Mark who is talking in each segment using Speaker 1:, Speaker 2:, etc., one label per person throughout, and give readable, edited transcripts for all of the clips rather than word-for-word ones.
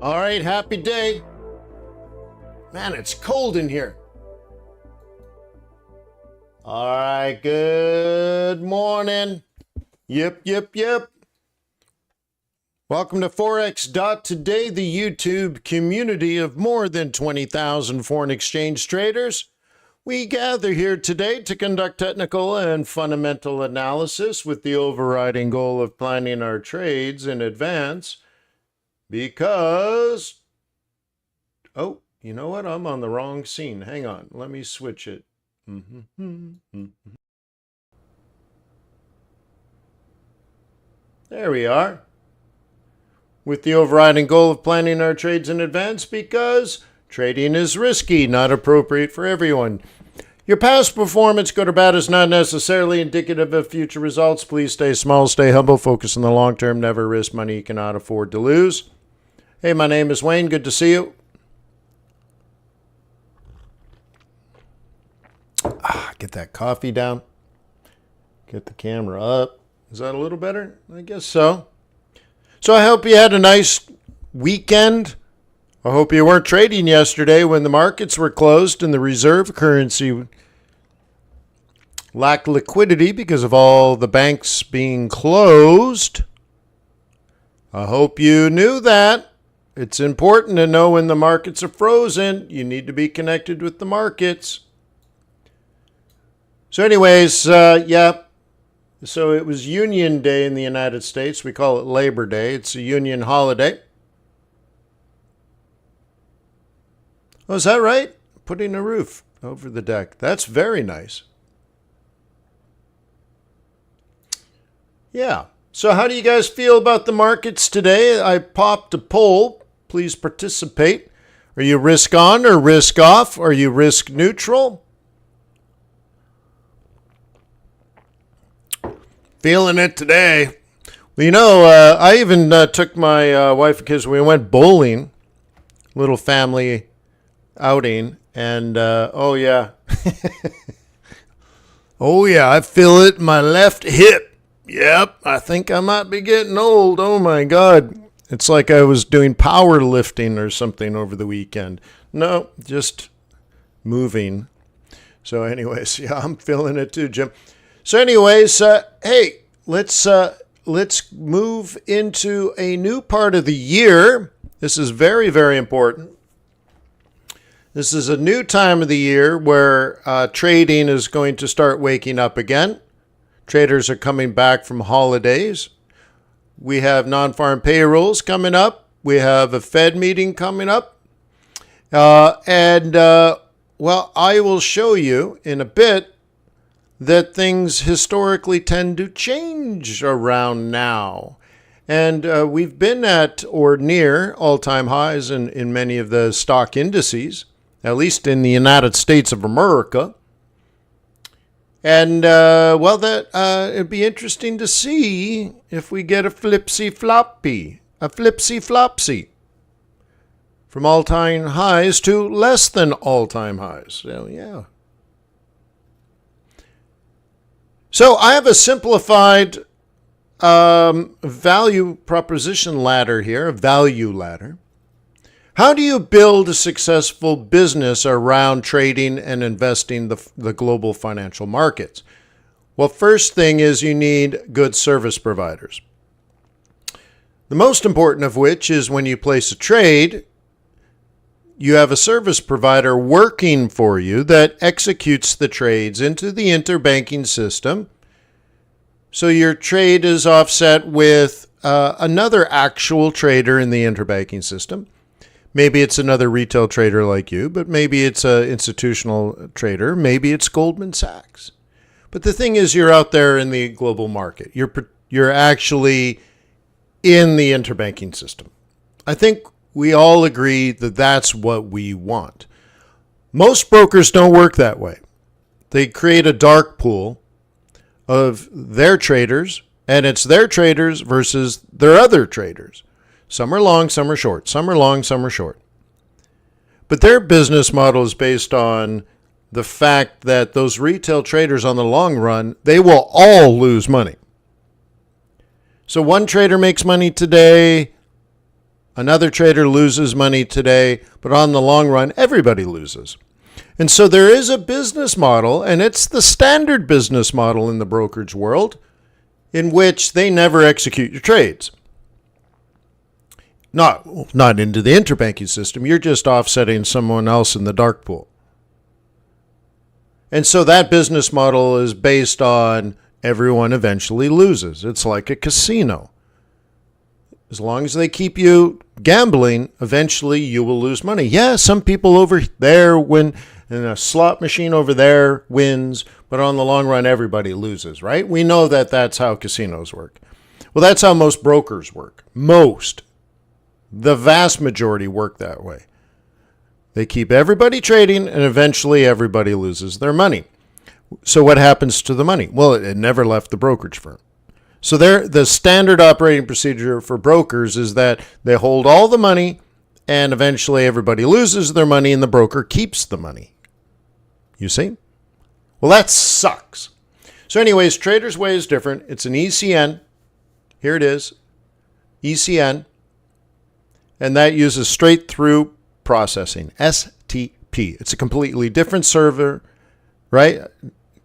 Speaker 1: All right, happy day. Man, it's cold in here. All right, good morning. Yep. Welcome to Forex.Today, the YouTube community of more than 20,000 foreign exchange traders. We gather here today to conduct technical and fundamental analysis with the overriding goal of planning our trades in advance. Because, oh, you know what? I'm on the wrong scene. Hang on. Let me switch it. There we are. With the overriding goal of planning our trades in advance because trading is risky, not appropriate for everyone. Your past performance, good or bad, is not necessarily indicative of future results. Please stay small, stay humble, focus on the long term, never risk money you cannot afford to lose. Hey, my name is Wayne. Good to see you. Get that coffee down. Get the camera up. Is that a little better? I guess so. So I hope you had a nice weekend. I hope you weren't trading yesterday when the markets were closed and the reserve currency lacked liquidity because of all the banks being closed. I hope you knew that. It's important to know when the markets are frozen. You need to be connected with the markets. So anyways, yeah. So it was Union Day in the United States. We call it Labor Day. It's a union holiday. Oh, is that right? Putting a roof over the deck. That's very nice. Yeah. So how do you guys feel about the markets today? I popped a poll. Please participate. Are you risk on or risk off? Are you risk neutral? Feeling it today. Well, I even took my wife and kids. We went bowling, little family outing, and oh yeah, oh yeah, I feel it in my left hip. Yep, I think I might be getting old. Oh my God. It's like I was doing power lifting or something over the weekend. No, just moving. So anyways, yeah, I'm feeling it too, Jim. So anyways, hey, let's move into a new part of the year. This is very, very important. This is a new time of the year where trading is going to start waking up again. Traders are coming back from holidays. We have non-farm payrolls coming up. We have a Fed meeting coming up. Well, I will show you in a bit that things historically tend to change around now. And we've been at or near all-time highs in many of the stock indices, at least in the United States of America. And, it'd be interesting to see if we get a flipsy-flopsy from all-time highs to less than all-time highs. So, yeah. So, I have a simplified value proposition ladder here, a value ladder. How do you build a successful business around trading and investing the global financial markets? Well, first thing is you need good service providers. The most important of which is when you place a trade, you have a service provider working for you that executes the trades into the interbanking system. So your trade is offset with another actual trader in the interbanking system. Maybe it's another retail trader like you, but maybe it's an institutional trader. Maybe it's Goldman Sachs. But the thing is, you're out there in the global market. You're actually in the interbanking system. I think we all agree that that's what we want. Most brokers don't work that way. They create a dark pool of their traders, and it's their traders versus their other traders. Some are long, some are short. Some are long, some are short. But their business model is based on the fact that those retail traders on the long run, they will all lose money. So one trader makes money today, another trader loses money today, but on the long run, everybody loses. And so there is a business model, and it's the standard business model in the brokerage world, in which they never execute your trades. Not into the interbanking system. You're just offsetting someone else in the dark pool. And so that business model is based on everyone eventually loses. It's like a casino. As long as they keep you gambling, eventually you will lose money. Yeah, some people over there win, and a slot machine over there wins, but on the long run, everybody loses, right? We know that that's how casinos work. Well, that's how most brokers work. The vast majority work that way. They keep everybody trading, and eventually everybody loses their money. So what happens to the money? Well, it never left the brokerage firm. So the standard operating procedure for brokers is that they hold all the money, and eventually everybody loses their money, and the broker keeps the money. You see? Well, that sucks. So anyways, Trader's Way is different. It's an ECN. Here it is. ECN. And that uses straight through processing, STP. It's a completely different server, right?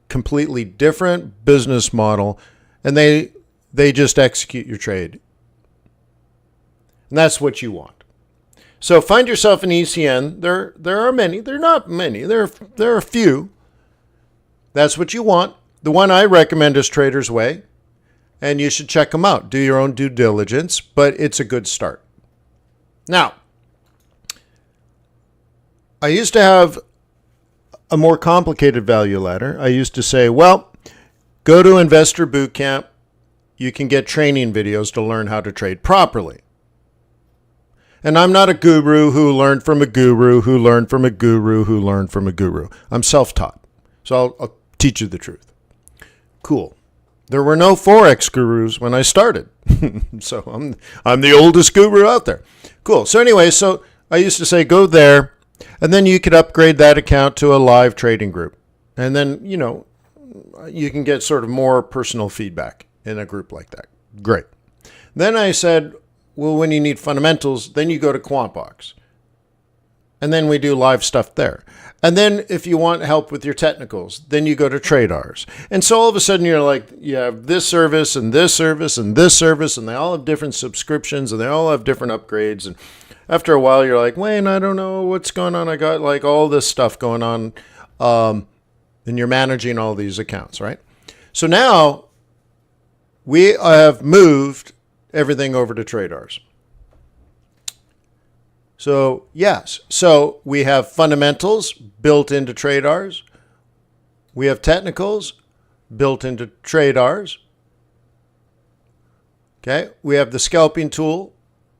Speaker 1: Completely different business model. And they just execute your trade. And that's what you want. So find yourself an ECN. There are many. There are not many. There are a few. That's what you want. The one I recommend is Trader's Way. And you should check them out. Do your own due diligence. But it's a good start. Now, I used to have a more complicated value ladder. I used to say, well, go to Investor Bootcamp, you can get training videos to learn how to trade properly. And I'm not a guru who learned from a guru who learned from a guru who learned from a guru. I'm self-taught. So I'll teach you the truth. Cool. There were no Forex gurus when I started. So I'm the oldest guru out there. Cool. So anyway, so I used to say go there, and then you could upgrade that account to a live trading group. And then, you can get sort of more personal feedback in a group like that. Great. Then I said, well, when you need fundamentals, then you go to QuantBox. And then we do live stuff there. And then if you want help with your technicals, then you go to TRADARS. And so all of a sudden you're like, you have this service and this service and this service, and they all have different subscriptions and they all have different upgrades. And after a while you're like, Wayne, I don't know what's going on. I got like all this stuff going on. And you're managing all these accounts, right? So now we have moved everything over to TRADARS. So yes, so we have fundamentals built into TRADARS. We have technicals built into TRADARS. Okay, we have the scalping tool,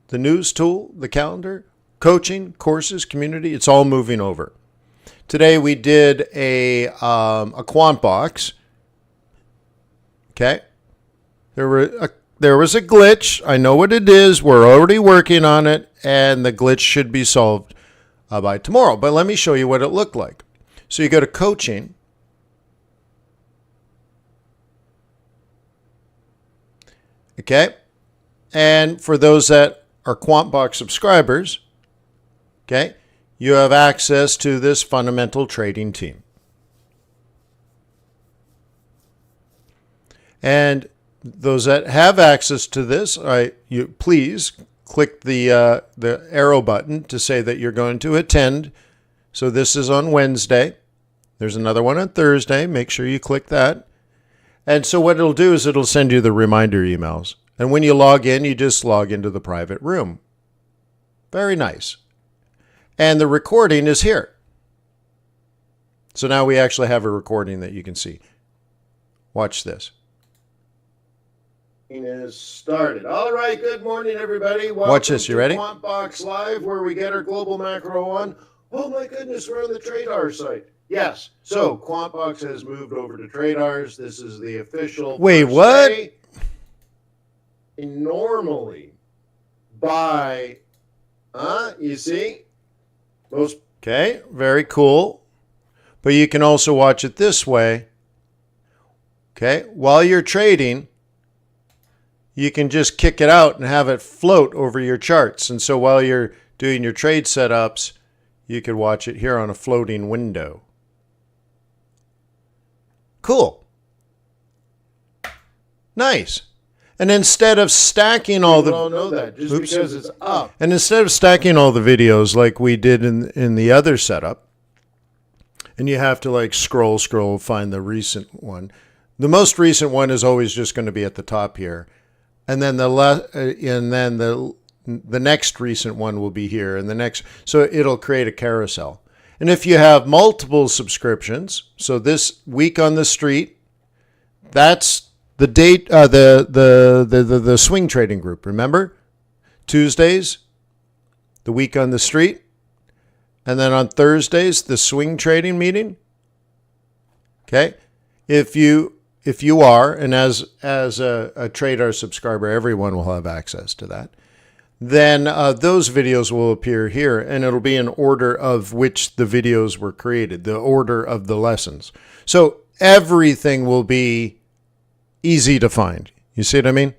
Speaker 1: the news tool, the calendar, coaching, courses, community. It's all moving over. Today we did a quant box. Okay, there was a glitch. I know what it is. We're already working on it, and the glitch should be solved by tomorrow. But let me show you what it looked like. So you go to coaching. Okay, and for those that are QuantBox subscribers, okay, you have access to this fundamental trading team. And those that have access to this, you please click the arrow button to say that you're going to attend. So this is on Wednesday. There's another one on Thursday. Make sure you click that. And so what it'll do is it'll send you the reminder emails. And when you log in, you just log into the private room. Very nice. And the recording is here. So now we actually have a recording that you can see. Watch this. Is started. All right, good morning, everybody. Welcome
Speaker 2: Watch this. You ready?
Speaker 1: QuantBox Live, where we get our global macro on. Oh my goodness, we're on the Tradar site. Yes. So QuantBox has moved over to TRADARS. This is the official.
Speaker 2: Wait, what?
Speaker 1: Day. Normally, by, you see, most.
Speaker 2: Okay, very cool. But you can also watch it this way. Okay, while you're trading, you can just kick it out and have it float over your charts. And so while you're doing your trade setups, you could watch it here on a floating window. Cool. Nice. And instead of stacking all the...
Speaker 1: all know that just because it's up.
Speaker 2: And instead of stacking all the videos like we did in the other setup, and you have to like scroll, find the recent one. The most recent one is always just going to be at the top here. And then the next recent one will be here, and the next, so it'll create a carousel. And if you have multiple subscriptions, so this week on the street, that's the date, the swing trading group. Remember, Tuesdays, the week on the street, and then on Thursdays, the swing trading meeting. Okay, if you are, and as a Tradar subscriber, everyone will have access to that, then those videos will appear here, and it'll be in order of which the videos were created, the order of the lessons. So everything will be easy to find. You see what I mean?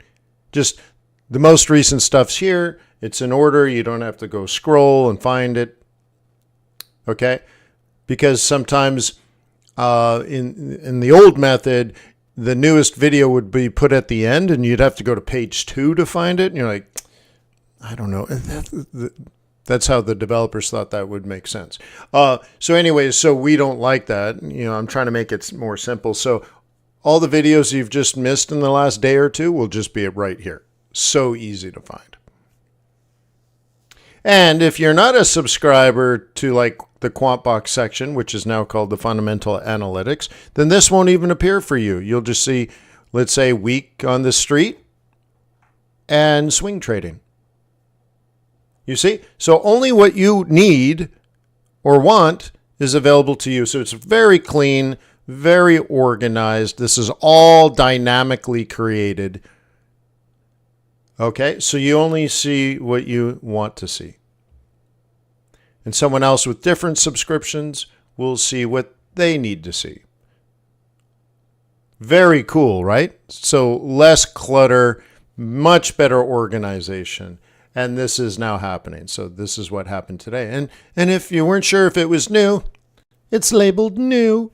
Speaker 2: Just the most recent stuff's here. It's in order. You don't have to go scroll and find it. Okay? Because sometimes in the old method, the newest video would be put at the end, and you'd have to go to page 2 to find it. And you're like, I don't know. That's how the developers thought that would make sense. So anyways, so we don't like that. I'm trying to make it more simple. So all the videos you've just missed in the last day or two will just be right here. So easy to find. And if you're not a subscriber to like the QuantBox section, which is now called the Fundamental Analytics, then this won't even appear for you. You'll just see let's say, week on the street and swing trading. You see? So only what you need or want is available to you. So it's very clean, very organized. This is all dynamically created. Okay? So you only see what you want to see. And someone else with different subscriptions will see what they need to see. Very cool, right? So less clutter, much better organization. And this is now happening. So this is what happened today. And if you weren't sure if it was new, it's labeled new.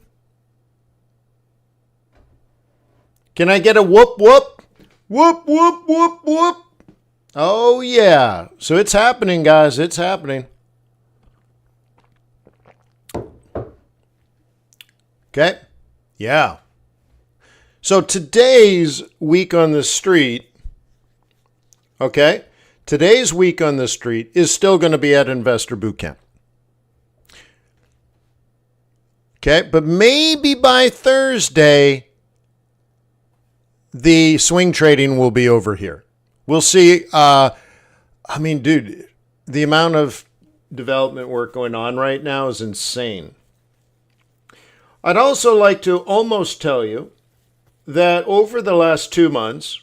Speaker 2: Can I get a whoop, whoop? Whoop, whoop, whoop, whoop. Oh, yeah. So it's happening, guys. It's happening. Okay? Yeah. So today's week on the street, okay? Today's week on the street is still going to be at Investor Bootcamp. Okay, but maybe by Thursday, the swing trading will be over here. We'll see. Dude, the amount of development work going on right now is insane. I'd also like to almost tell you that over the last 2 months,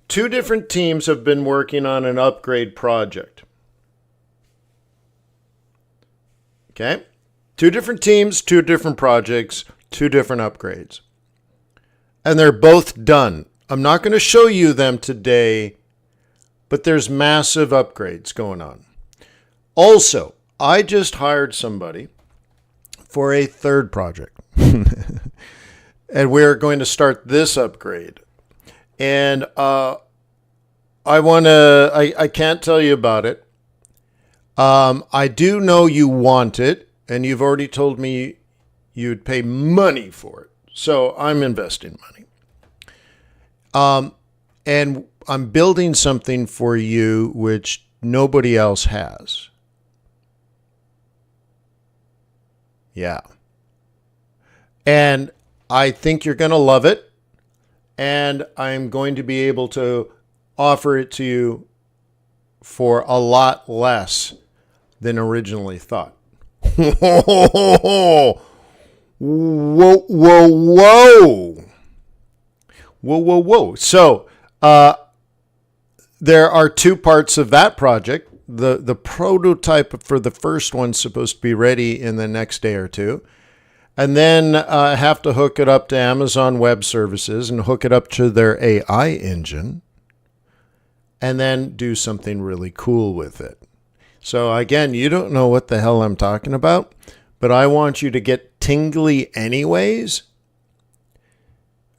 Speaker 2: 2 different teams have been working on an upgrade project. Okay? 2 different teams, 2 different projects, 2 different upgrades. And they're both done. I'm not going to show you them today, but there's massive upgrades going on. Also, I just hired somebody for a 3rd project. And we're going to start this upgrade. And I can't tell you about it. I do know you want it, and you've already told me you'd pay money for it. So I'm investing money. And I'm building something for you which nobody else has. Yeah. And I think you're going to love it. And I'm going to be able to offer it to you for a lot less than originally thought. Whoa, whoa, whoa. Whoa, whoa, whoa. So there are 2 parts of that project. The prototype for the first one's supposed to be ready in the next day or 2. And then I have to hook it up to Amazon Web Services and hook it up to their AI engine and then do something really cool with it. So again, you don't know what the hell I'm talking about, but I want you to get tingly anyways.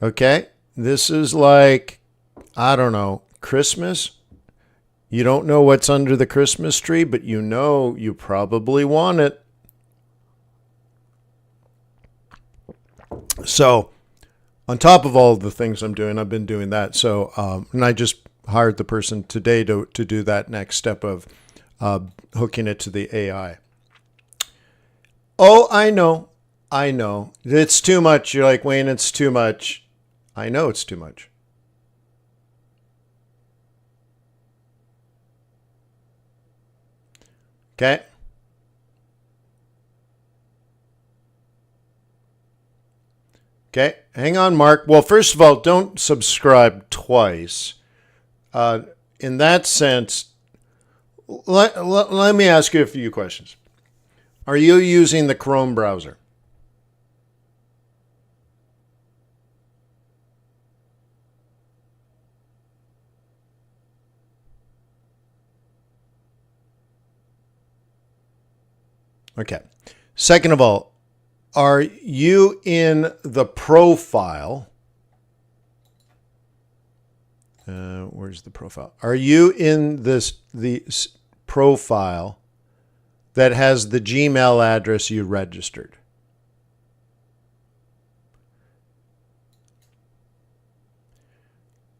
Speaker 2: Okay? This is like, I don't know, Christmas. You don't know what's under the Christmas tree, but you know you probably want it. So on top of all the things I'm doing, I've been doing that. So, and I just hired the person today to do that next step of hooking it to the AI. Oh, I know. It's too much. You're like, Wayne, it's too much. I know it's too much. Okay. Okay, hang on, Mark. Well, first of all, don't subscribe twice. In that sense, let me ask you a few questions. Are you using the Chrome browser? Okay. Second of all, are you in the profile? Where's the profile? Are you in the profile that has the Gmail address you registered?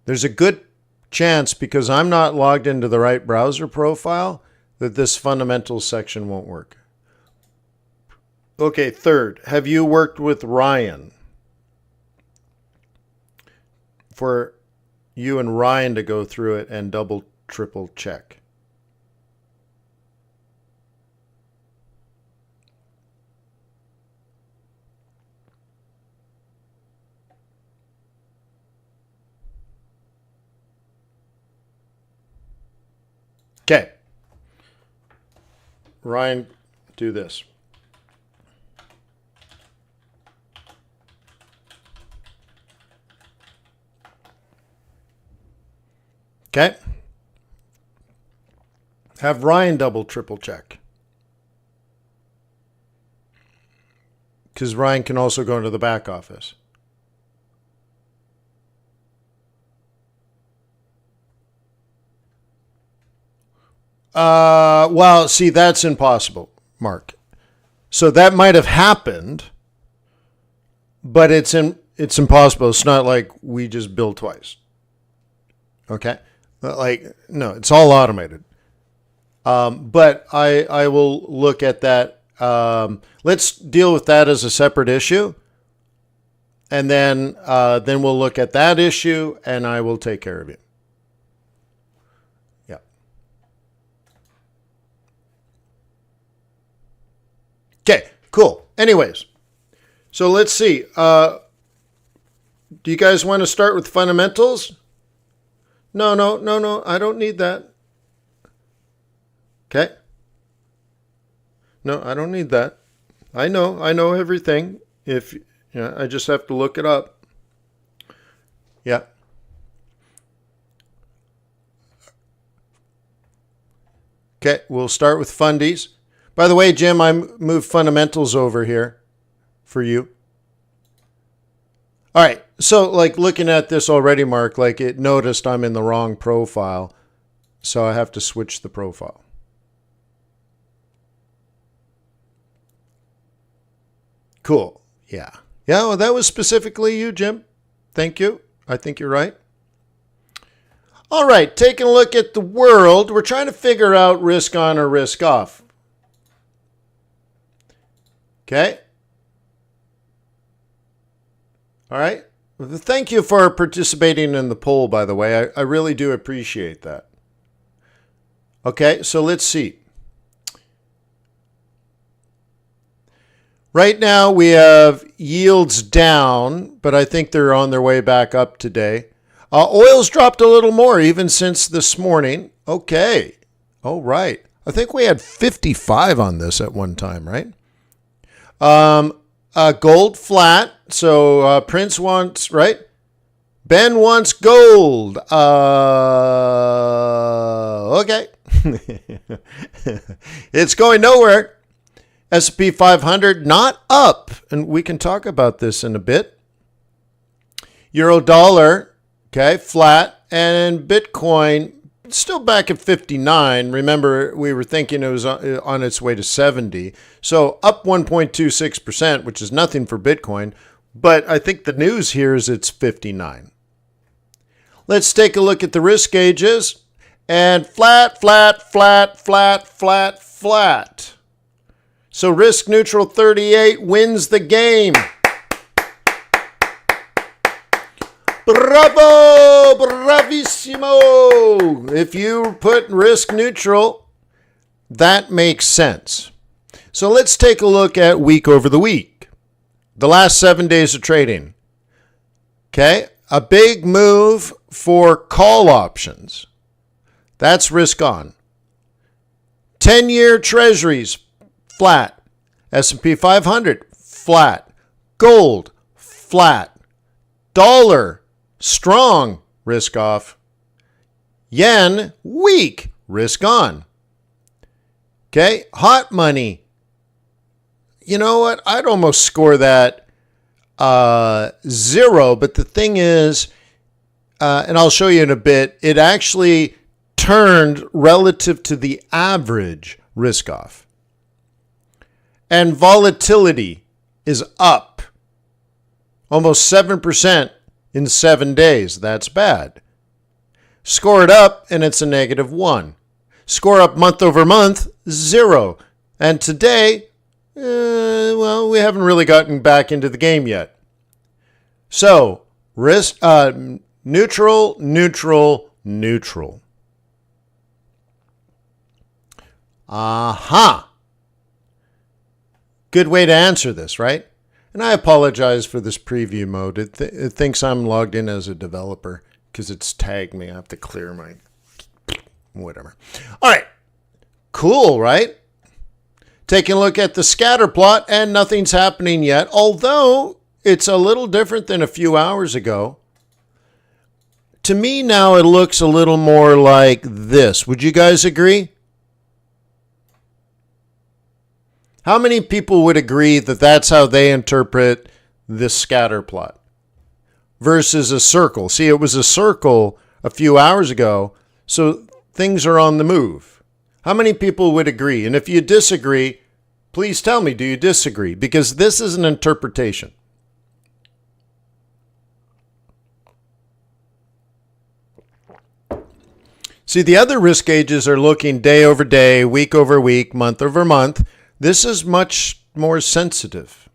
Speaker 2: There's a good chance, because I'm not logged into the right browser profile, that this fundamentals section won't work. Okay, third, have you worked with Ryan? for you and Ryan to go through it and double, triple check. Okay. Ryan, do this. Okay. Have Ryan double, triple check. Because Ryan can also go into the back office. Well, see, that's impossible, Mark. So that might have happened, but it's impossible. It's not like we just bill twice. Okay? No, it's all automated. But I will look at that. Let's deal with that as a separate issue. And then we'll look at that issue, and I will take care of you. Yeah. Okay, cool. Anyways, so let's see. Do you guys want to start with fundamentals? No. I don't need that. Okay. No, I don't need that. I know everything. I just have to look it up. Yeah. Okay, we'll start with fundies. By the way, Jim, I moved fundamentals over here for you. All right, so looking at this already, Mark, it noticed I'm in the wrong profile, so I have to switch the profile. Cool. Yeah. Yeah, well, that was specifically you, Jim. Thank you. I think you're right. All right, taking a look at the world, we're trying to figure out risk on or risk off. Okay. All right. Thank you for participating in the poll, by the way. I really do appreciate that. Okay, so let's see. Right now we have yields down, but I think they're on their way back up today. Oil's dropped a little more even since this morning. Okay. All right. I think we had 55 on this at one time, right? Gold flat. So Prince wants, right? Ben wants gold. Okay. It's going nowhere. S&P 500 not up. And we can talk about this in a bit. Euro dollar, okay, flat. And Bitcoin still back at 59. Remember, we were thinking it was on its way to 70. So up 1.26%, which is nothing for Bitcoin. But I think the news here is it's 59. Let's take a look at the risk gauges. And flat. So risk neutral 38 wins the game. Bravo! Bravissimo! If you put risk neutral, that makes sense. So let's take a look at week over the week. The last 7 days of trading. Okay? A big move for call options. That's risk on. 10-year treasuries, flat. S&P 500, flat. Gold, flat. Dollar, strong, risk off. Yen, weak, risk on. Okay, hot money. You know what? I'd almost score that 0, but the thing is, and I'll show you in a bit, it actually turned relative to the average risk off. And volatility is up almost 7% in 7 days. That's bad. Score it up and it's a -1. Score up month over month, 0. And today, well, we haven't really gotten back into the game yet. So, risk Neutral, neutral, neutral. Aha. Good way to answer this, right? And I apologize for this preview mode. It thinks I'm logged in as a developer because it's tagged me. I have to clear my whatever. All right. Cool, right? Taking a look at the scatter plot, and nothing's happening yet, although it's a little different than a few hours ago. To me now, it looks a little more like this. Would you guys agree? How many people would agree that that's how they interpret this scatter plot versus a circle? See, it was a circle a few hours ago, so things are on the move. How many people would agree? And if you disagree, please tell me, do you disagree? Because this is an interpretation. See, the other risk gauges are looking day over day, week over week, month over month. This is much more sensitive.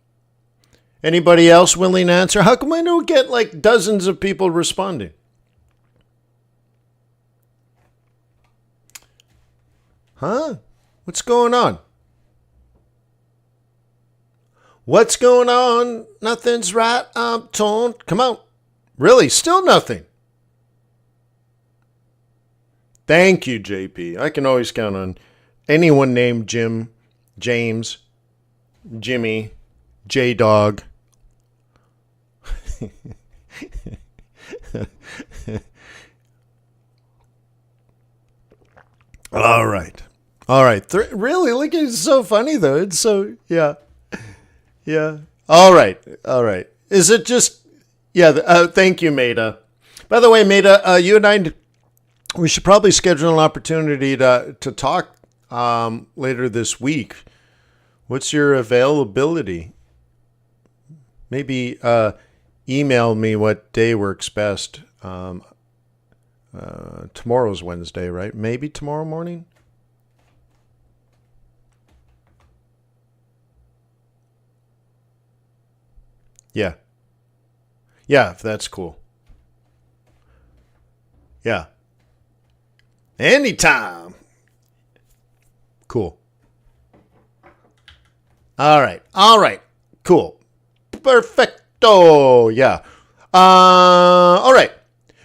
Speaker 2: Anybody else willing to answer? How come I don't get like dozens of people responding? Huh? What's going on? What's going on? Nothing's right, I'm told. Come on. Really? Still nothing. Thank you, JP. I can always count on anyone named Jim, James, Jimmy, J-Dog. All right. All right. Really? Look, it's so funny, though. It's so, yeah. Yeah. All right. All right. Is it just, yeah. Thank you, Maida. By the way, Maida, you and I, we should probably schedule an opportunity to talk later this week. What's your availability? Maybe email me what day works best. Tomorrow's Wednesday, right? Maybe tomorrow morning? Yeah. Yeah, if that's cool. Yeah. Anytime. Cool. All right. All right. Cool. Perfecto. Yeah. All right.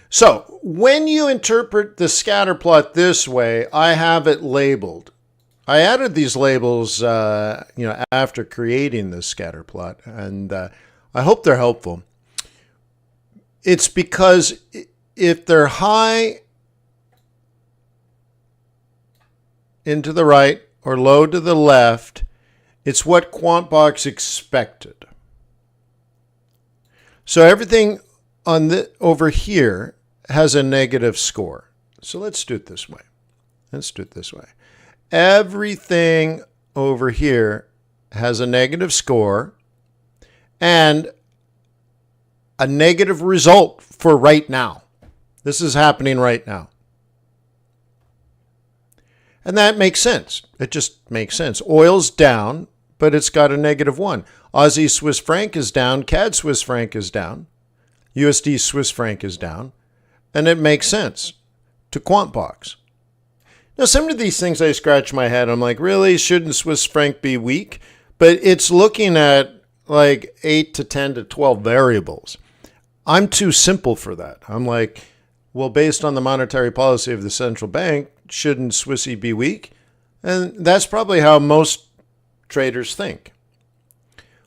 Speaker 2: So when you interpret the scatter plot this way, I have it labeled. I added these labels, after creating this scatter plot, and I hope they're helpful. It's because if they're high into the right or low to the left, it's what QuantBox expected. So everything on over here has a negative score. So let's do it this way. Everything over here has a negative score and a negative result for right now. This is happening right now. And that makes sense. It just makes sense. Oil's down, but it's got a -1. Aussie Swiss franc is down. CAD Swiss franc is down. USD Swiss franc is down. And it makes sense to QuantBox. Now, some of these things I scratch my head. I'm like, really? Shouldn't Swiss franc be weak? But it's looking at like 8 to 10 to 12 variables. I'm too simple for that. I'm like, well, based on the monetary policy of the central bank, shouldn't Swissy be weak? And that's probably how most traders think.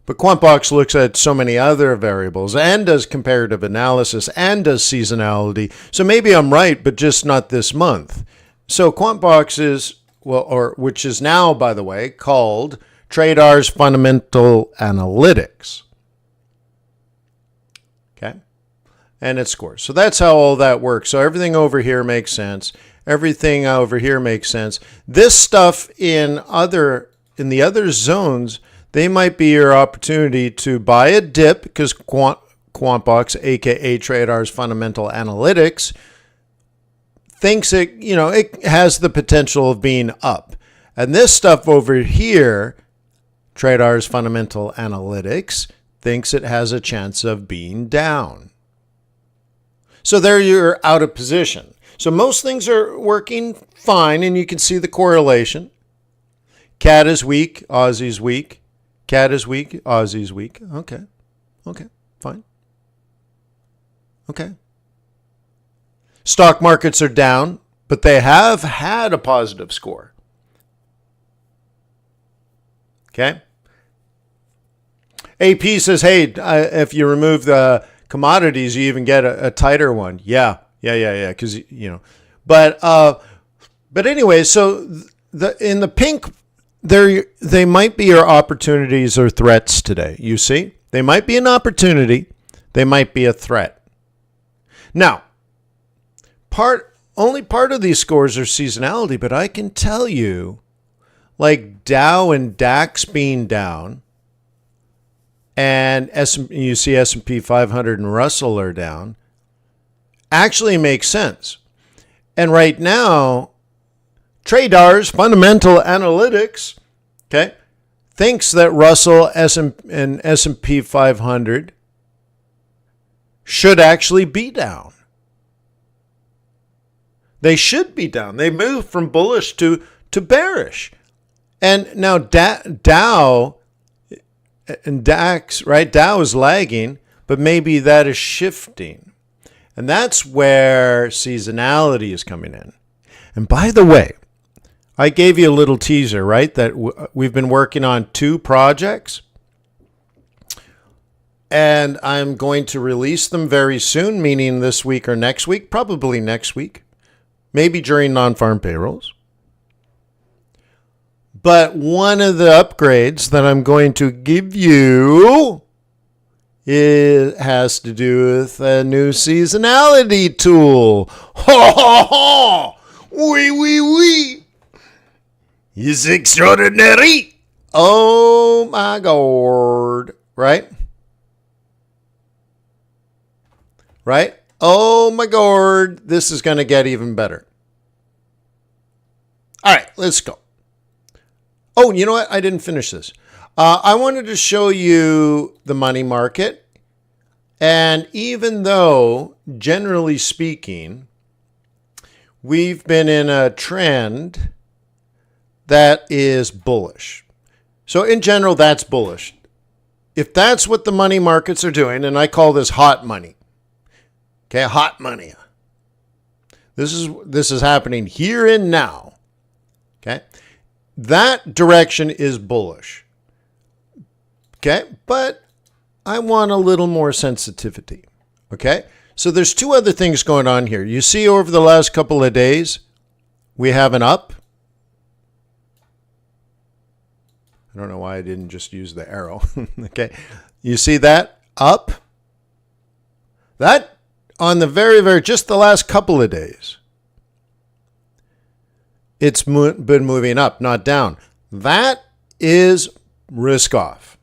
Speaker 2: But QuantBox looks at so many other variables and does comparative analysis and does seasonality. So maybe I'm right, but just not this month. So QuantBox is, which is now, by the way, called TRADARS Fundamental Analytics. Okay? And it scores. So that's how all that works. So everything over here makes sense. Everything over here makes sense. This stuff in the other zones, they might be your opportunity to buy a dip because QuantBox, aka TRADARS Fundamental Analytics, thinks it has the potential of being up. And this stuff over here, TRADARS Fundamental Analytics, thinks it has a chance of being down. So there you're out of position. So most things are working fine, and you can see the correlation. CAD is weak, Aussie's weak. CAD is weak, Aussie's weak. Okay, fine. Okay. Stock markets are down, but they have had a positive score. Okay. AP says, hey, if you remove the commodities, you even get a tighter one. Yeah. Because, but anyway, so in the pink, they might be your opportunities or threats today. You see, they might be an opportunity. They might be a threat. Now, only part of these scores are seasonality, but I can tell you, like Dow and DAX being down, and you see S&P 500 and Russell are down, actually makes sense. And right now, TRADARS, fundamental analytics, okay, thinks that Russell and S&P 500 should actually be down. They should be down. They moved from bullish to bearish. And now Dow and DAX, right? Dow is lagging, but maybe that is shifting. And that's where seasonality is coming in. And by the way, I gave you a little teaser, right? That we've been working on 2 projects. And I'm going to release them very soon, meaning this week or next week, probably next week, maybe during non-farm payrolls. But one of the upgrades that I'm going to give you has to do with a new seasonality tool. Ha ha ha! Oui. It's extraordinary. Oh my God. Right? Oh my God. This is going to get even better. All right, let's go. Oh, you know what? I didn't finish this. I wanted to show you the money market. And even though, generally speaking, we've been in a trend that is bullish. So in general, that's bullish. If that's what the money markets are doing, and I call this hot money. Okay, hot money. This is happening here and now. Okay? That direction is bullish. Okay? But I want a little more sensitivity. Okay? So there's 2 other things going on here. You see over the last couple of days, we have an up. I don't know why I didn't just use the arrow. Okay? You see that? Up. That on the very, just the last couple of days. It's been moving up, not down. That is risk off.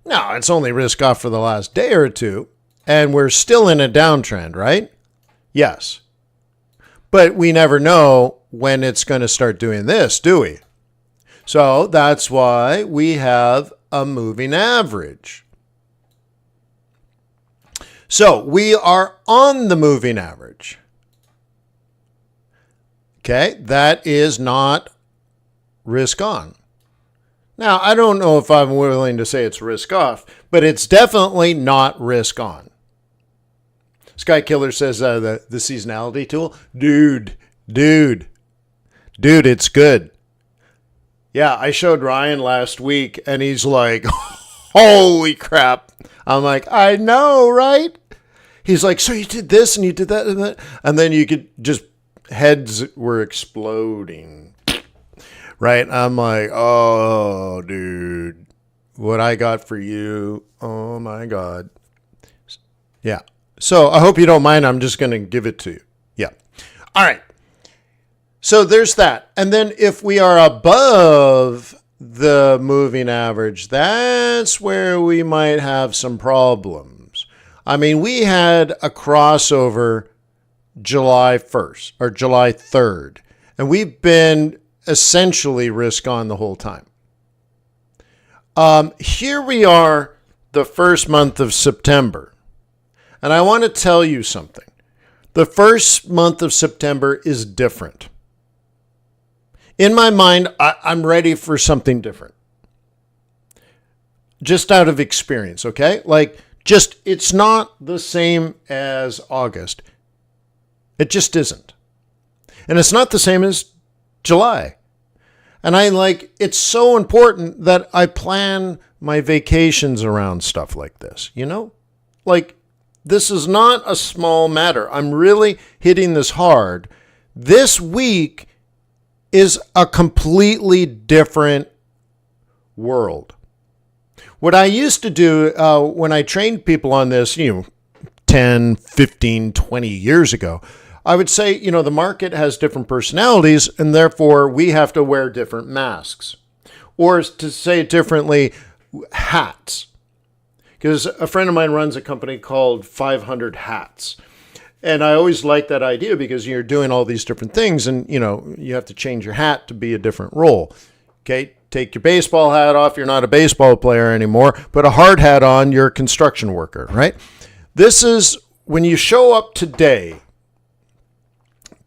Speaker 2: Now, it's only risk off for the last day or 2, and we're still in a downtrend, right? Yes. But we never know when it's going to start doing this, do we? So that's why we have a moving average. So we are on the moving average. Okay, that is not risk on. Now, I don't know if I'm willing to say it's risk off, but it's definitely not risk on. Sky Killer says the seasonality tool. Dude, it's good. Yeah, I showed Ryan last week, and he's like, holy crap. I'm like, I know, right? He's like, so you did this and you did that and that. And then you could just, heads were exploding. Right? I'm like, oh, dude, what I got for you. Oh, my God. Yeah. So I hope you don't mind. I'm just going to give it to you. Yeah. All right. So there's that. And then if we are above the moving average, that's where we might have some problems. I mean, we had a crossover July 1st or July 3rd, and we've been essentially risk on the whole time. Here we are the first month of September. And I want to tell you something. The first month of September is different. In my mind, I'm ready for something different. Just out of experience, okay? Like, it's not the same as August. It just isn't. And it's not the same as July. And it's so important that I plan my vacations around stuff like this, you know? Like, this is not a small matter. I'm really hitting this hard. This week is a completely different world. What I used to do when I trained people on this, 10, 15, 20 years ago, I would say, the market has different personalities, and therefore we have to wear different masks. Or to say it differently, hats. Because a friend of mine runs a company called 500 Hats. And I always like that idea because you're doing all these different things and, you have to change your hat to be a different role. Okay, take your baseball hat off. You're not a baseball player anymore. Put a hard hat on. You're a construction worker, right? This is when you show up today,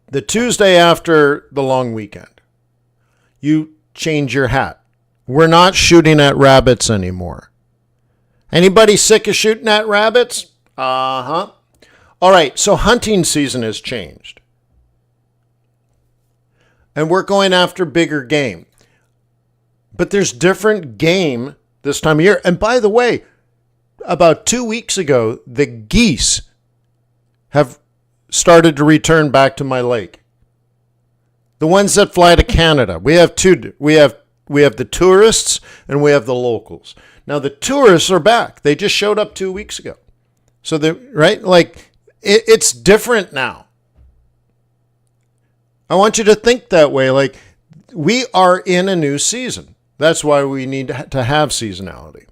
Speaker 2: the Tuesday after the long weekend, you change your hat. We're not shooting at rabbits anymore. Anybody sick of shooting at rabbits? Uh-huh. All right, so hunting season has changed. And we're going after bigger game. But there's different game this time of year. And by the way, about 2 weeks ago, the geese have started to return back to my lake. The ones that fly to Canada. We have two. We have the tourists and we have the locals. Now the tourists are back. They just showed up 2 weeks ago. So it's different now. I want you to think that way. Like, we are in a new season. That's why we need to have seasonality.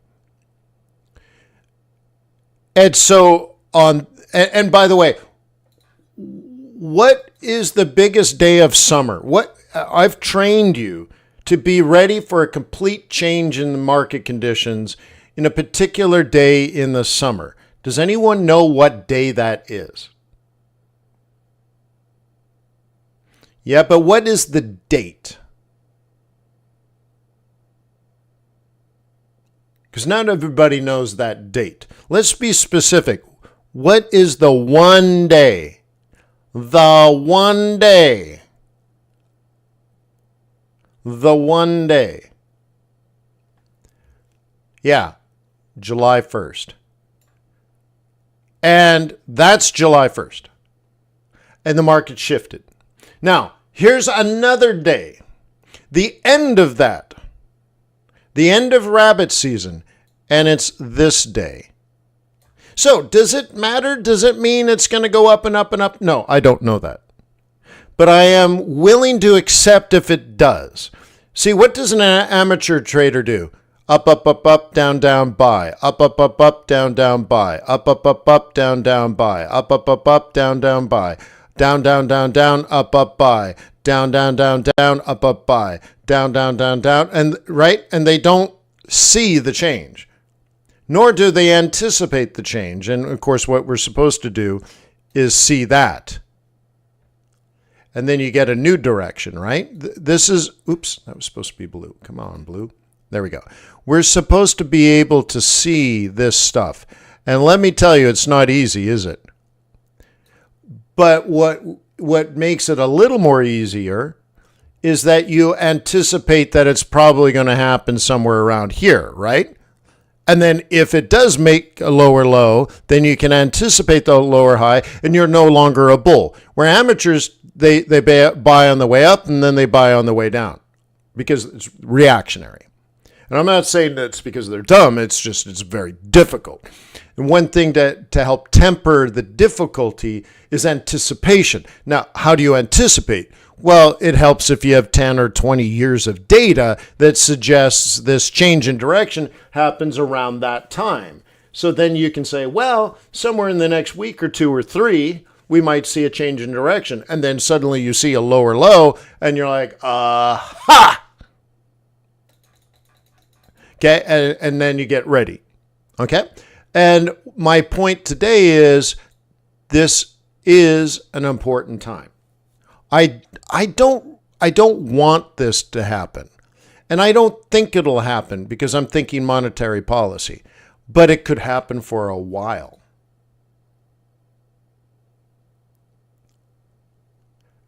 Speaker 2: And so and by the way, what is the biggest day of summer? I've trained you to be ready for a complete change in the market conditions in a particular day in the summer. Does anyone know what day that is? Yeah, but what is the date? Because not everybody knows that date. Let's be specific. What is the one day? The one day. The one day. Yeah, July 1st. And that's July 1st. And the market shifted. Now, here's another day. The end of that. The end of rabbit season. And it's this day. So, does it matter? Does it mean it's going to go up and up and up? No, I don't know that. But I am willing to accept if it does. See, what does an amateur trader do? Up, up, up, up, down, down, buy. Up, up, up, up, down, down, buy. Up, up, up, up, down, down, buy. Up, up, up, up, down, down, buy. Down, down, down, down, up, up, buy. Down, down, down, down, up, up, buy. Down, down, down, down. And right? And they don't see the change. Nor do they anticipate the change. And of course, what we're supposed to do is see that. And then you get a new direction, right? This is, oops, that was supposed to be blue. Come on, blue. There we go. We're supposed to be able to see this stuff. And let me tell you, it's not easy, is it? But what makes it a little more easier is that you anticipate that it's probably going to happen somewhere around here, right? And then if it does make a lower low, then you can anticipate the lower high and you're no longer a bull. Where amateurs, they buy on the way up and then they buy on the way down because it's reactionary. And I'm not saying that's because they're dumb. It's just, it's very difficult. And one thing to help temper the difficulty is anticipation. Now, how do you anticipate? Well, it helps if you have 10 or 20 years of data that suggests this change in direction happens around that time. So then you can say, well, somewhere in the next week or 2 or 3, we might see a change in direction. And then suddenly you see a lower low and you're like, ha! Okay, and then you get ready. Okay? And my point today is this is an important time. I don't want this to happen. And I don't think it'll happen because I'm thinking monetary policy. But it could happen for a while.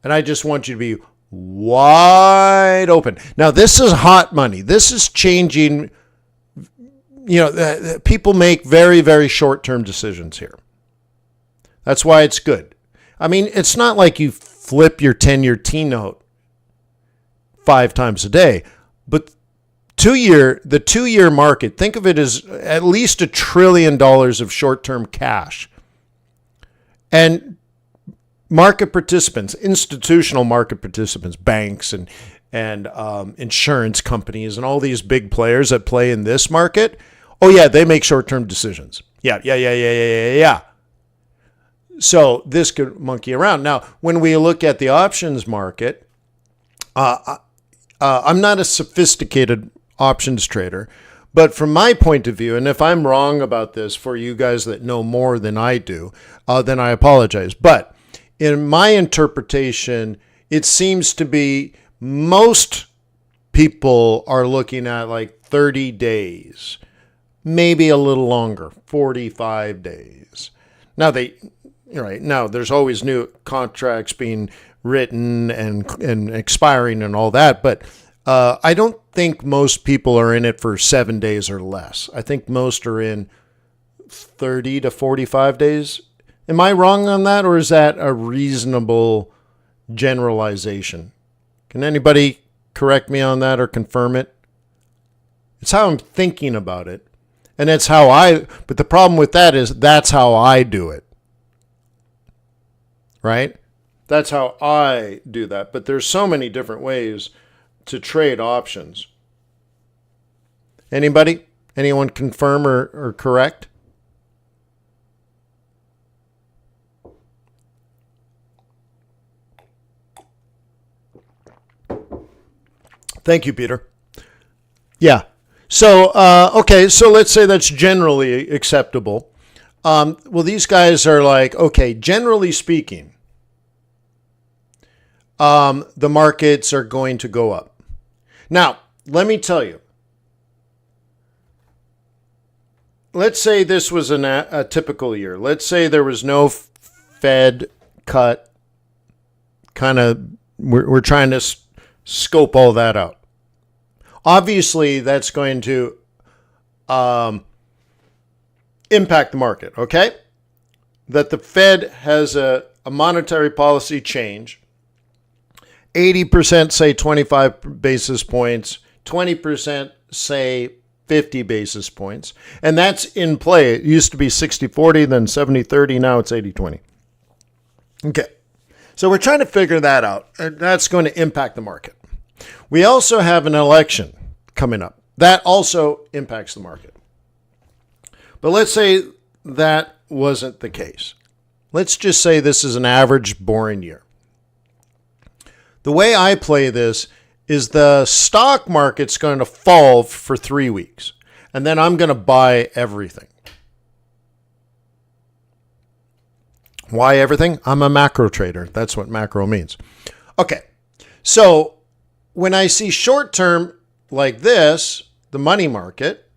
Speaker 2: And I just want you to be wide open. Now, this is hot money. This is changing. People make very, very short-term decisions here. That's why it's good. I mean, it's not like you flip your 10-year T-note 5 times a day. But the 2-year market, think of it as at least $1 trillion of short-term cash. And market participants, institutional market participants, banks and insurance companies and all these big players that play in this market, oh yeah, they make short-term decisions. Yeah. So this could monkey around. Now, when we look at the options market, I'm not a sophisticated options trader, but from my point of view, and if I'm wrong about this for you guys that know more than I do, then I apologize. But in my interpretation, it seems to be most people are looking at like 30 days, maybe a little longer, 45 days. Now now there's always new contracts being written and expiring and all that, but I don't think most people are in it for 7 days or less. I think most are in 30 to 45 days. Am I wrong on that, or is that a reasonable generalization? Can anybody correct me on that or confirm it? It's how I'm thinking about it. And it's but the problem with that is that's how I do it. Right? That's how I do that. But there's so many different ways to trade options. Anybody? Anyone confirm or correct? Thank you, Peter. Yeah. So, okay, so let's say that's generally acceptable. Well, these guys are like, okay, generally speaking, the markets are going to go up. Now, let me tell you. Let's say this was a typical year. Let's say there was no Fed cut. We're trying to scope all that out. Obviously, that's going to impact the market, okay? That the Fed has a monetary policy change. 80% say 25 basis points, 20% say 50 basis points. And that's in play. It used to be 60-40, then 70-30, now it's 80-20. Okay. So we're trying to figure that out. And that's going to impact the market. We also have an election coming up. That also impacts the market. But let's say that wasn't the case. Let's just say this is an average, boring year. The way I play this is the stock market's going to fall for 3 weeks. And then I'm going to buy everything. Why everything? I'm a macro trader. That's what macro means. Okay. So when I see short term like this, the money market,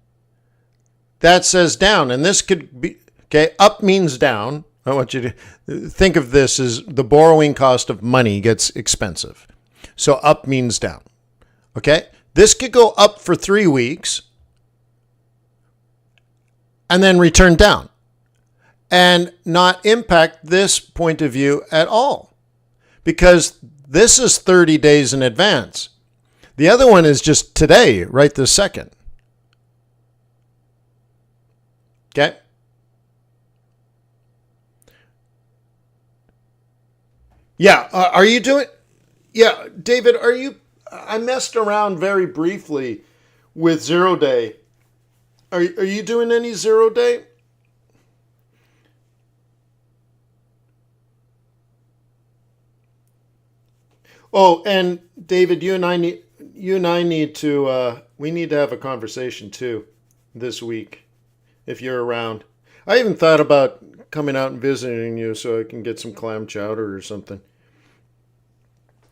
Speaker 2: that says down. And this could be, okay, up means down. I want you to think of this as the borrowing cost of money gets expensive. So up means down. Okay? This could go up for 3 weeks and then return down and not impact this point of view at all because this is 30 days in advance. The other one is just today, right this second. Okay? Yeah, are you doing? Yeah, David, are you? I messed around very briefly with 0 day. Are you doing any 0 day? Oh, and David, you and I need to we need to have a conversation too this week if you're around. I even thought about coming out and visiting you so I can get some clam chowder or something.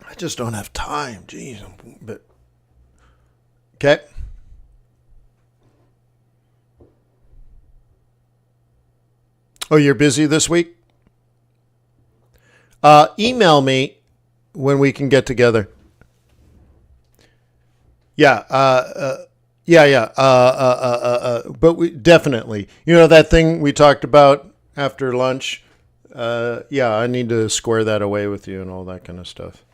Speaker 2: I just don't have time. Jeez. But okay. Oh, you're busy this week? Email me when we can get together. Yeah. But we definitely, that thing we talked about after lunch. Yeah, I need to square that away with you and all that kind of stuff.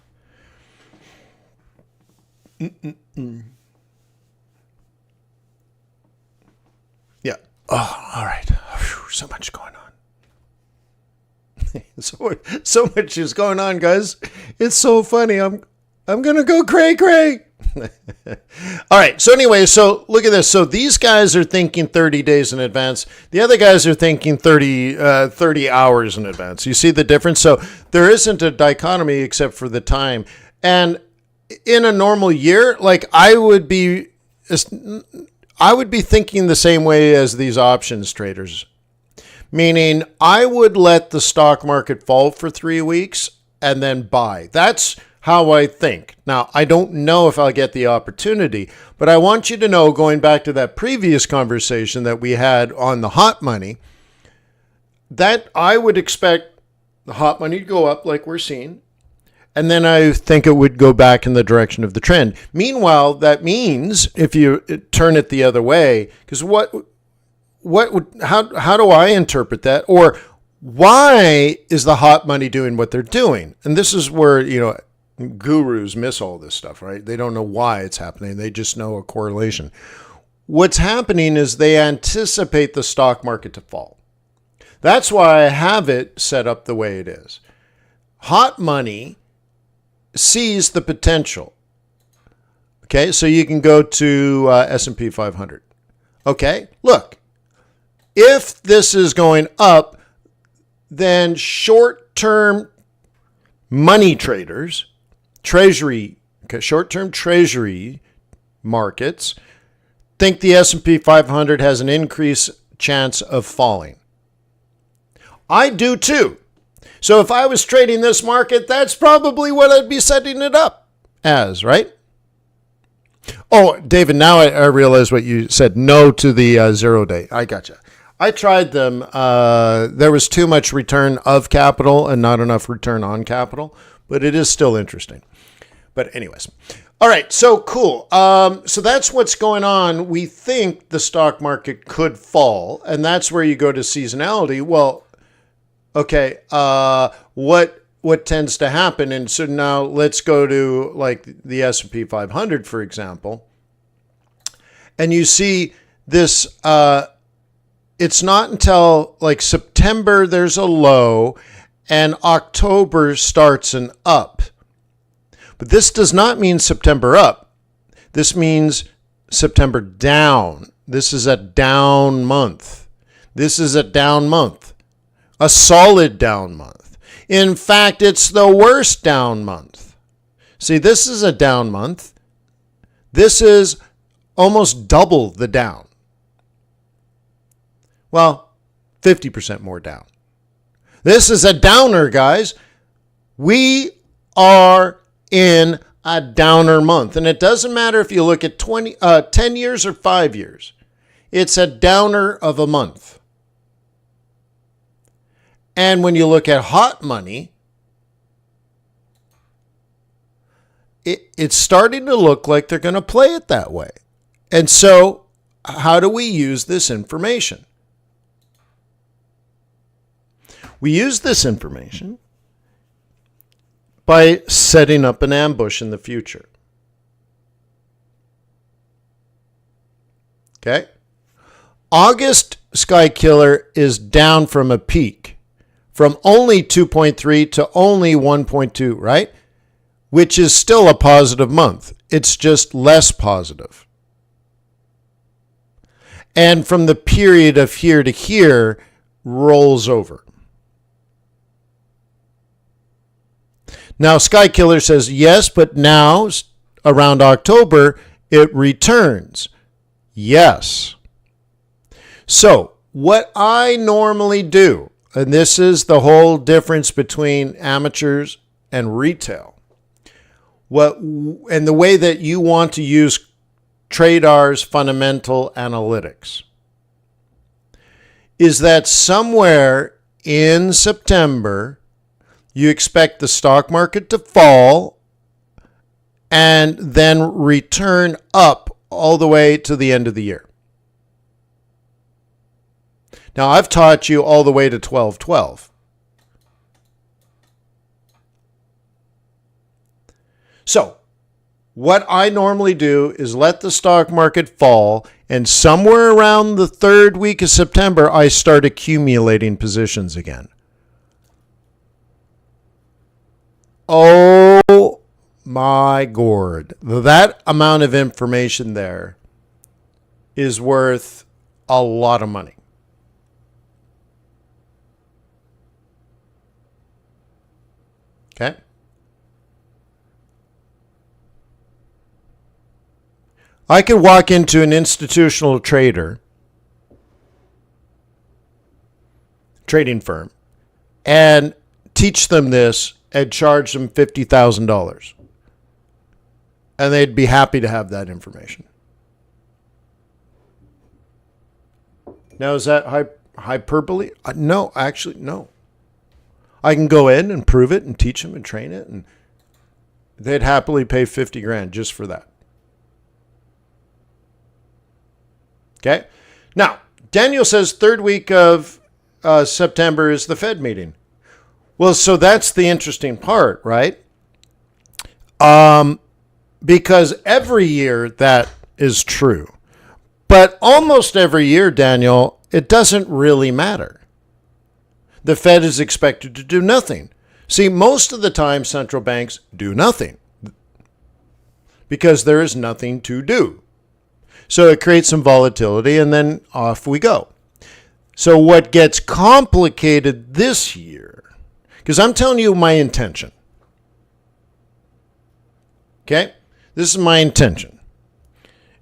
Speaker 2: Yeah. Oh, all right. Whew, so much going on. so much is going on, guys. It's so funny. I'm gonna go cray. All right. So anyway, so look at this. So these guys are thinking 30 days in advance. The other guys are thinking 30 hours in advance. You see the difference? So there isn't a dichotomy except for the time. And in a normal year, like I would be thinking the same way as these options traders. Meaning I would let the stock market fall for 3 weeks and then buy. That's how I think. Now, I don't know if I'll get the opportunity, but I want you to know, going back to that previous conversation that we had on the hot money, that I would expect the hot money to go up like we're seeing, and then I think it would go back in the direction of the trend. Meanwhile, that means if you turn it the other way, because how do I interpret that? Or why is the hot money doing what they're doing? And this is where, gurus miss all this stuff, right? They don't know why it's happening. They just know a correlation. What's happening is they anticipate the stock market to fall. That's why I have it set up the way it is. Hot money sees the potential. Okay, so you can go to S&P 500. Okay, look. If this is going up, then short-term money traders, short-term treasury markets think the S&P 500 has an increased chance of falling. I do too. So if I was trading this market, that's probably what I'd be setting it up as, right? Oh, David, now I realize what you said. No to the 0 day. I gotcha. I tried them. There was too much return of capital and not enough return on capital, but it is still interesting. But anyways. All right, so cool. So that's what's going on. We think the stock market could fall, and that's where you go to seasonality. Well, okay, what tends to happen? And so now let's go to like the S&P 500, for example. And you see this, it's not until like September there's a low and October starts an up. But this does not mean September up. This means September down. This is a down month. This is a down month. A solid down month. In fact, it's the worst down month. See, this is a down month. This is almost double the down. Well, 50% more down. This is a downer, guys. We are in a downer month. And it doesn't matter if you look at 10 years or 5 years. It's a downer of a month. And when you look at hot money, it's starting to look like they're going to play it that way. And so how do we use this information? We use this information by setting up an ambush in the future. Okay? August Sky Killer is down from a peak, from only 2.3 to only 1.2, right? Which is still a positive month. It's just less positive. And from the period of here to here rolls over. Now, Sky Killer says, yes, but now, around October, it returns. Yes. So, what I normally do, and this is the whole difference between amateurs and retail, and the way that you want to use TRADARS fundamental analytics, is that somewhere in September, you expect the stock market to fall and then return up all the way to the end of the year. Now, I've taught you all the way to 12/12. So, what I normally do is let the stock market fall, and somewhere around the third week of September, I start accumulating positions again. Oh my gourd. That amount of information there is worth a lot of money. Okay? I could walk into an institutional trading firm, and teach them this and charge them $50,000. And they'd be happy to have that information. Now, is that hyperbole? No, actually, no. I can go in and prove it and teach them and train it, and they'd happily pay 50 grand just for that. Okay? Now, Daniel says third week of September is the Fed meeting. Well, so that's the interesting part, right? Because every year that is true. But almost every year, Daniel, it doesn't really matter. The Fed is expected to do nothing. See, most of the time, central banks do nothing because there is nothing to do. So it creates some volatility, and then off we go. So what gets complicated this year, because I'm telling you my intention. Okay? This is my intention.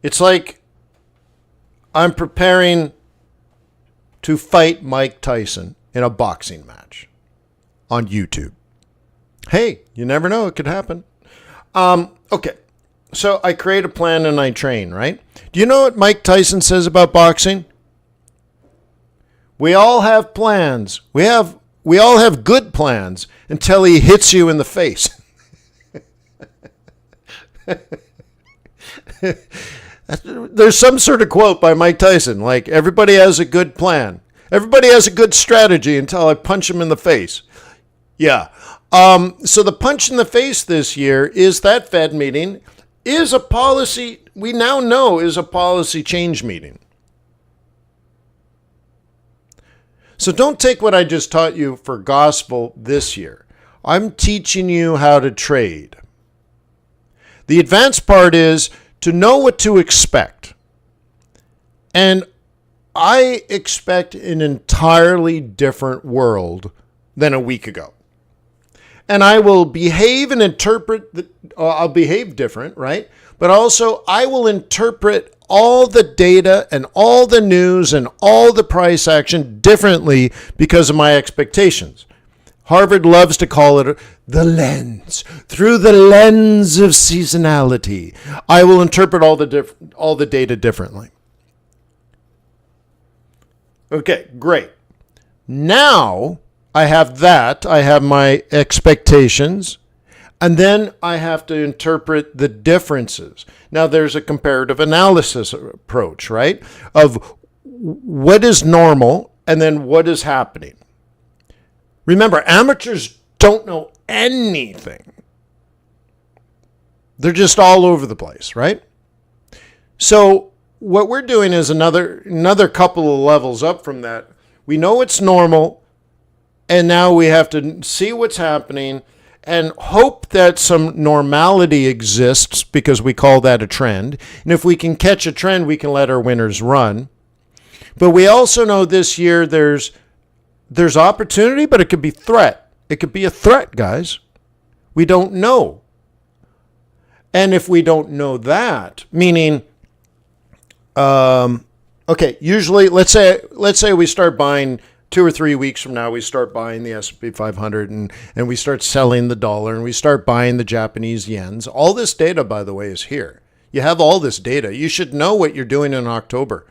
Speaker 2: It's like I'm preparing to fight Mike Tyson in a boxing match on YouTube. Hey, you never know. It could happen. Okay. So I create a plan and I train, right? Do you know what Mike Tyson says about boxing? We all have plans. We all have good plans until he hits you in the face. There's some sort of quote by Mike Tyson, like, everybody has a good plan. Everybody has a good strategy until I punch him in the face. Yeah. So the punch in the face this year is that Fed meeting is a policy, we now know is a policy change meeting. So don't take what I just taught you for gospel this year. I'm teaching you how to trade. The advanced part is to know what to expect. And I expect an entirely different world than a week ago. And I will behave and interpret, I'll behave different, right? But also I will interpret all the data and all the news and all the price action differently because of my expectations. Harvard loves to call it the lens. Through the lens of seasonality, I will interpret all the data differently. Okay, great. Now I have that. I have my expectations. And then I have to interpret the differences. Now there's a comparative analysis approach, right? Of what is normal and then what is happening. Remember, amateurs don't know anything. They're just all over the place, right? So what we're doing is another couple of levels up from that. We know it's normal, and now we have to see what's happening and hope that some normality exists, because we call that a trend. And if we can catch a trend, we can let our winners run. But we also know this year there's opportunity, but it could be threat. It could be a threat, guys. We don't know. And if we don't know that, meaning Okay, usually, let's say we start buying 2 or 3 weeks from now, we start buying the S&P 500 and we start selling the dollar and we start buying the Japanese yens. All this data, by the way, is here. You have all this data. You should know what you're doing in October.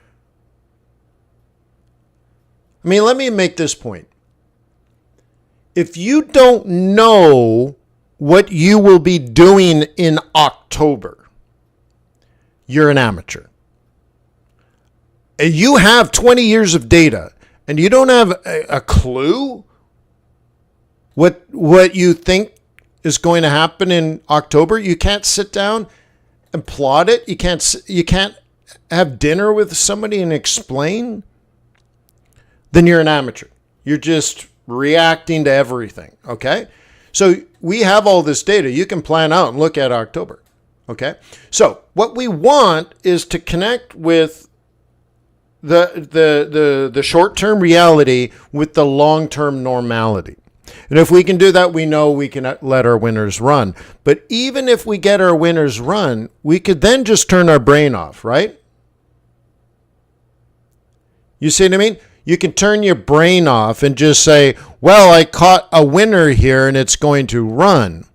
Speaker 2: I mean, let me make this point. If you don't know what you will be doing in October, you're an amateur. And you have 20 years of data and you don't have a clue what you think is going to happen in October, you can't sit down and plot it. You can't have dinner with somebody and explain, then you're an amateur. You're just reacting to everything, okay? So we have all this data. You can plan out and look at October, okay? So what we want is to connect with the short-term reality with the long-term normality. And if we can do that, we know we can let our winners run. But even if we get our winners run, we could then just turn our brain off, right? You see what I mean? You can turn your brain off and just say, well, I caught a winner here and it's going to run.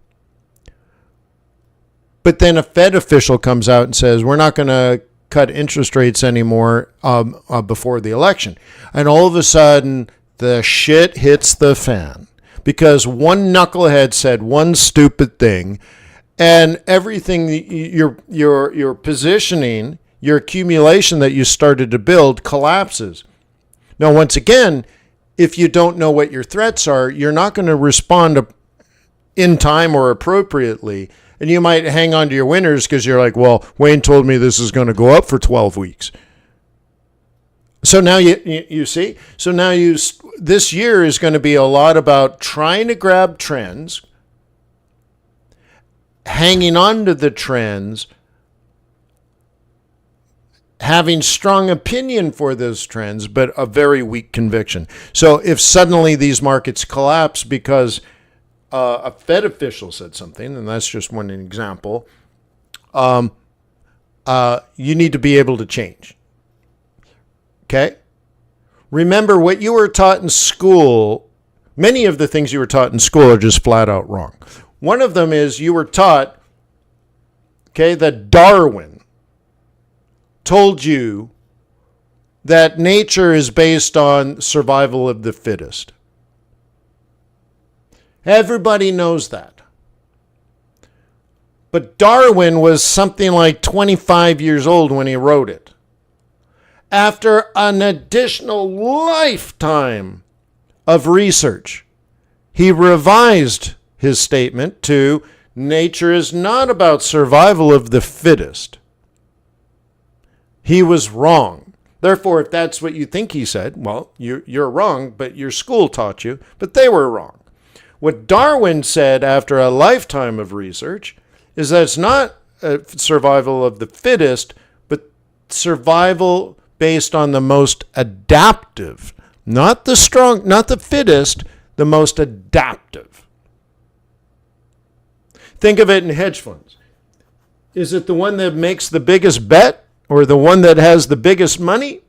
Speaker 2: But then a Fed official comes out and says, we're not going to cut interest rates anymore before the election. And all of a sudden, the shit hits the fan because one knucklehead said one stupid thing, and everything your positioning, your accumulation that you started to build collapses. Now, once again, if you don't know what your threats are, you're not going to respond in time or appropriately. And you might hang on to your winners because you're like, well, Wayne told me this is going to go up for 12 weeks. So now you see? So now this year is going to be a lot about trying to grab trends, hanging on to the trends, having strong opinion for those trends, but a very weak conviction. So if suddenly these markets collapse because a Fed official said something, and that's just one example, you need to be able to change. Okay? Remember what you were taught in school. Many of the things you were taught in school are just flat out wrong. One of them is you were taught, okay, that Darwin told you that nature is based on survival of the fittest. Everybody knows that. But Darwin was something like 25 years old when he wrote it. After an additional lifetime of research, he revised his statement to nature is not about survival of the fittest. He was wrong. Therefore, if that's what you think he said, well, you're wrong, but your school taught you, but they were wrong. What Darwin said after a lifetime of research is that it's not survival of the fittest, but survival based on the most adaptive, not the strong, not the fittest, the most adaptive. Think of it in hedge funds. Is it the one that makes the biggest bet, or the one that has the biggest money,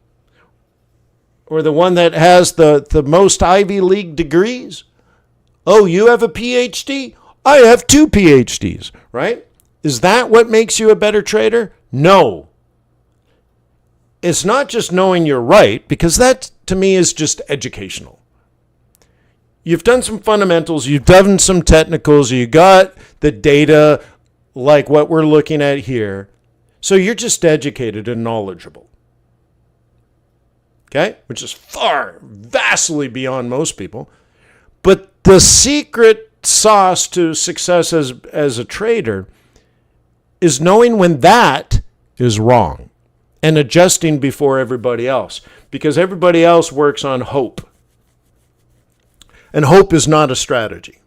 Speaker 2: or the one that has the most Ivy League degrees? Oh, you have a PhD? I have 2 PhDs, right? Is that what makes you a better trader? No. It's not just knowing you're right, because that, to me, is just educational. You've done some fundamentals, you've done some technicals, you got the data like what we're looking at here. So you're just educated and knowledgeable. Okay? Which is vastly beyond most people. But the secret sauce to success as a trader is knowing when that is wrong and adjusting before everybody else, because everybody else works on hope. And hope is not a strategy.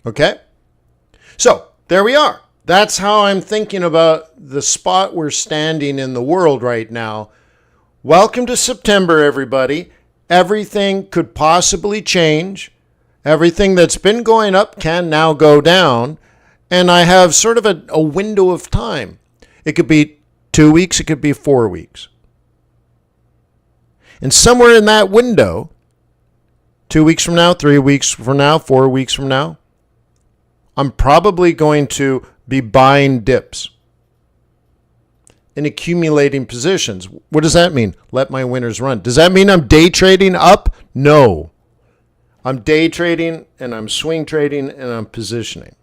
Speaker 2: Okay? So, there we are. That's how I'm thinking about the spot we're standing in the world right now. Welcome to September, everybody. Everything could possibly change. Everything that's been going up can now go down. And I have sort of a window of time. It could be 2 weeks. It could be 4 weeks. And somewhere in that window, 2 weeks from now, 3 weeks from now, 4 weeks from now, I'm probably going to be buying dips and accumulating positions. What does that mean? Let my winners run. Does that mean I'm day trading up? No. I'm day trading and I'm swing trading and I'm positioning.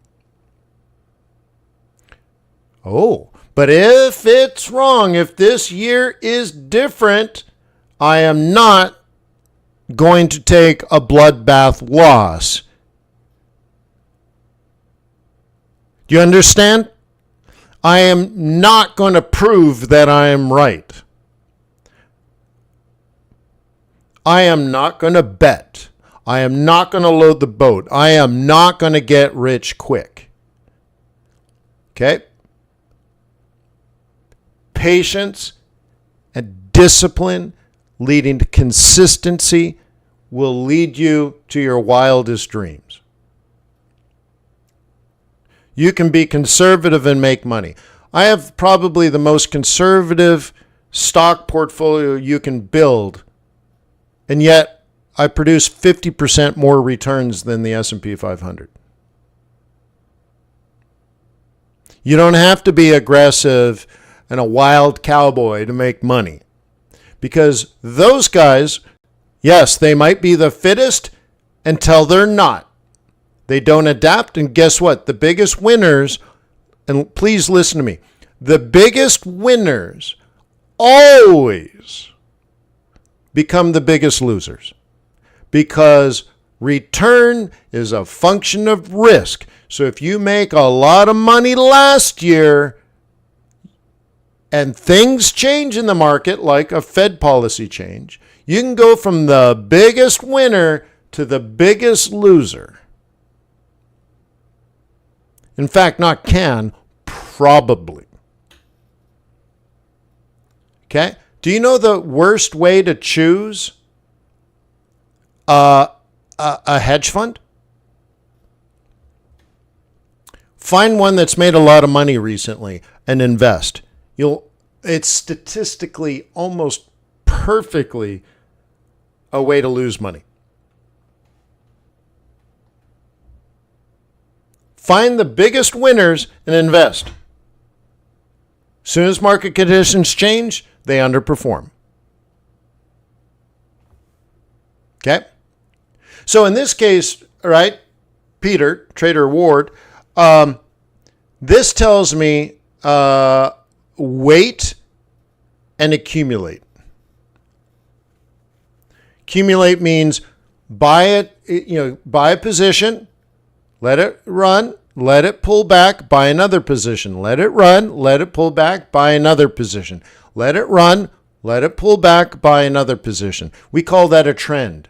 Speaker 2: Oh, but if it's wrong, if this year is different, I am not going to take a bloodbath loss. Do you understand? I am not going to prove that I am right. I am not going to bet. I am not going to load the boat. I am not going to get rich quick. Okay? Patience and discipline leading to consistency will lead you to your wildest dreams. You can be conservative and make money. I have probably the most conservative stock portfolio you can build, and yet I produce 50% more returns than the S&P 500. You don't have to be aggressive and a wild cowboy to make money. Because those guys, yes, they might be the fittest until they're not. They don't adapt, and guess what? The biggest winners, and please listen to me, the biggest winners always become the biggest losers. Because return is a function of risk. So if you make a lot of money last year, and things change in the market, like a Fed policy change, you can go from the biggest winner to the biggest loser. In fact, not can, probably. Okay? Do you know the worst way to choose a hedge fund? Find one that's made a lot of money recently and invest. It's statistically almost perfectly a way to lose money. Find the biggest winners and invest. As soon as market conditions change, they underperform. Okay? So in this case, all right, Peter, Trader Ward, this tells me wait and accumulate. Accumulate means buy it, buy a position, let it run, let it pull back, buy another position. Let it run, let it pull back, buy another position. Let it run, let it pull back, buy another position. We call that a trend.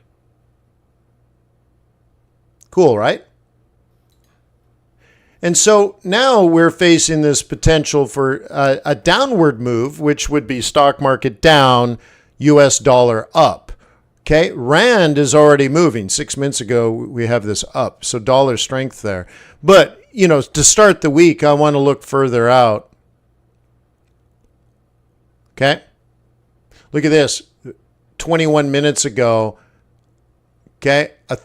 Speaker 2: Cool, right? And so now we're facing this potential for a downward move, which would be stock market down, US dollar up. Okay, Rand is already moving. 6 minutes ago, we have this up. So dollar strength there. But, to start the week, I want to look further out. Okay, look at this. 21 minutes ago, okay, a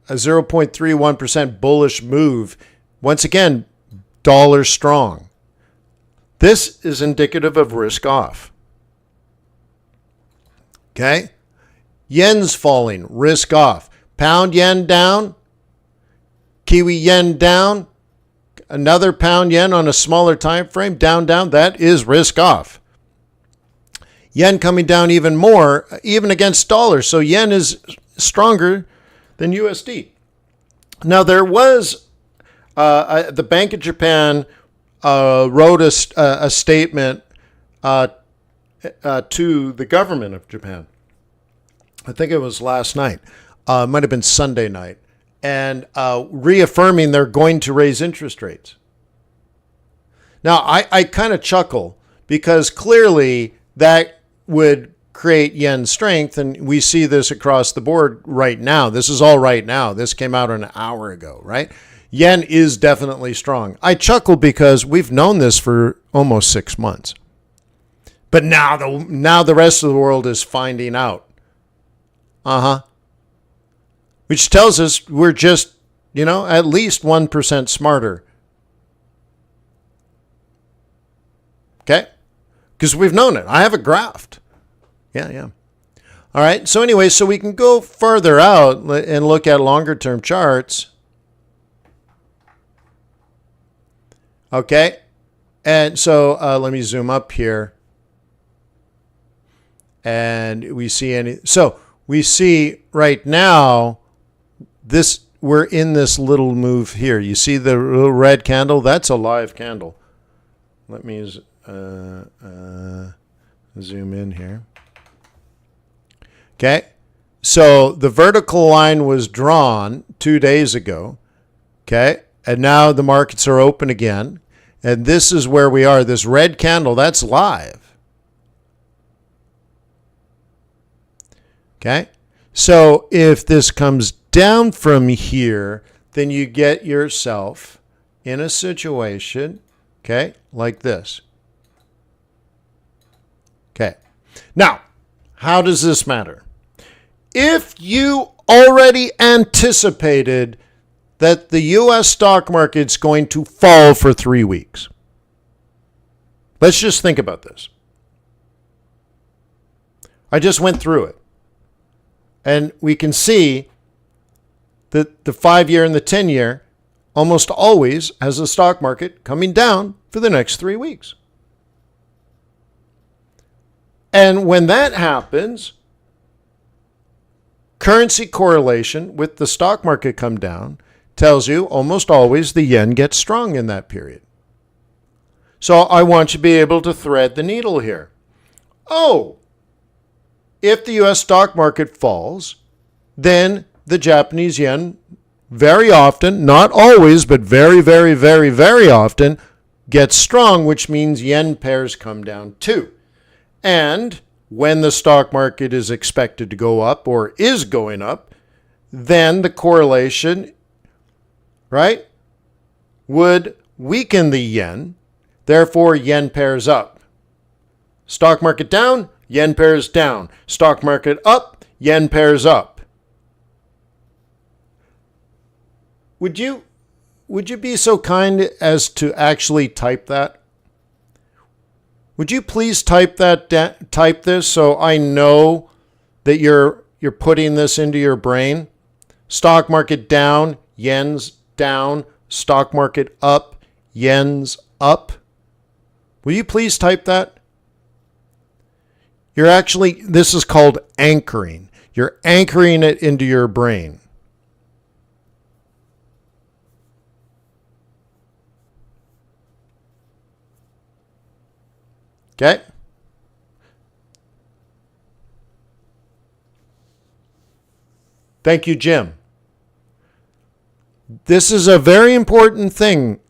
Speaker 2: 0.31% bullish move. Once again, dollar strong. This is indicative of risk off. Okay? Yen's falling, risk off. Pound yen down. Kiwi yen down. Another pound yen on a smaller time frame, down. That is risk off. Yen coming down even more, even against dollar. So yen is stronger than USD. Now there was the Bank of Japan wrote a statement to the government of Japan. I think it was last night. It might have been Sunday night. And reaffirming they're going to raise interest rates. Now, I kind of chuckle because clearly that would create yen strength. And we see this across the board right now. This is all right now. This came out an hour ago, right? yen is definitely strong. I chuckle because we've known this for almost 6 months. But now the rest of the world is finding out. Which tells us we're just, at least 1% smarter. Okay? Because we've known it. I have a graph. Yeah. All right. So anyway, so we can go further out and look at longer term charts. Okay. And so let me zoom up here. And we see right now we're in this little move here. You see the little red candle? That's a live candle. Let me zoom in here. Okay, so the vertical line was drawn 2 days ago. Okay, and now the markets are open again. And this is where we are. This red candle, that's live. Okay, so if this comes down from here, then you get yourself in a situation, okay, like this. Okay, now, how does this matter? If you already anticipated that the U.S. stock market's going to fall for 3 weeks, let's just think about this. I just went through it. And we can see that the 5-year and the 10-year almost always has the stock market coming down for the next 3 weeks. And when that happens, currency correlation with the stock market come down tells you almost always the yen gets strong in that period. So I want you to be able to thread the needle here. Oh, if the U.S. stock market falls, then the Japanese yen very often, not always, but very, very, very, very often gets strong, which means yen pairs come down too. And when the stock market is expected to go up or is going up, then the correlation, right, would weaken the yen. Therefore, yen pairs up. Stock market down, yen pairs down. Stock market up, yen pairs up. Would you be so kind as to actually type that? Would you please type this so I know that you're putting this into your brain? Stock market down, yen's down. Stock market up, yen's up. Will you please type that? This is called anchoring. You're anchoring it into your brain. Okay? Thank you, Jim. This is a very important thing.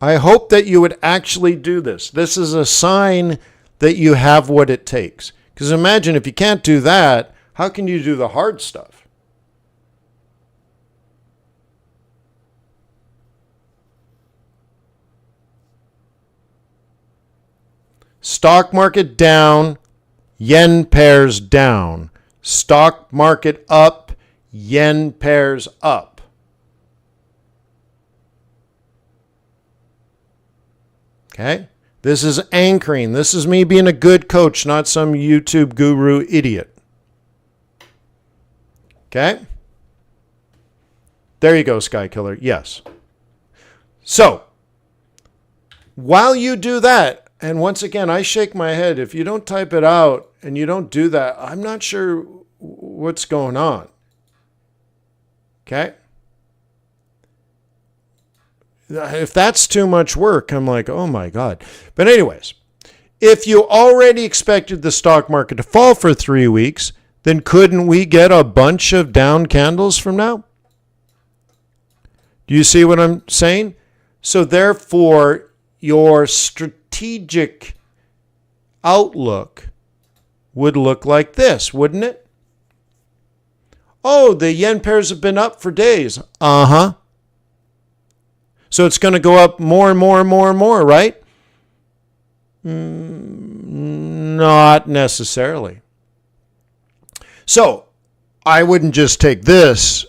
Speaker 2: I hope that you would actually do this. This is a sign that you have what it takes. Because imagine if you can't do that, how can you do the hard stuff? Stock market down, yen pairs down. Stock market up, yen pairs up. Okay? This is anchoring. This is me being a good coach, not some YouTube guru idiot. Okay? There you go, Sky Killer. Yes. So, while you do that, and once again, I shake my head. If you don't type it out and you don't do that, I'm not sure what's going on. Okay? If that's too much work, I'm like, oh my God. But anyways, if you already expected the stock market to fall for 3 weeks, then couldn't we get a bunch of down candles from now? Do you see what I'm saying? So therefore, your strategic outlook would look like this, wouldn't it? Oh, the yen pairs have been up for days. Uh-huh. So it's going to go up more and more and more and more, right? Not necessarily. So I wouldn't just take this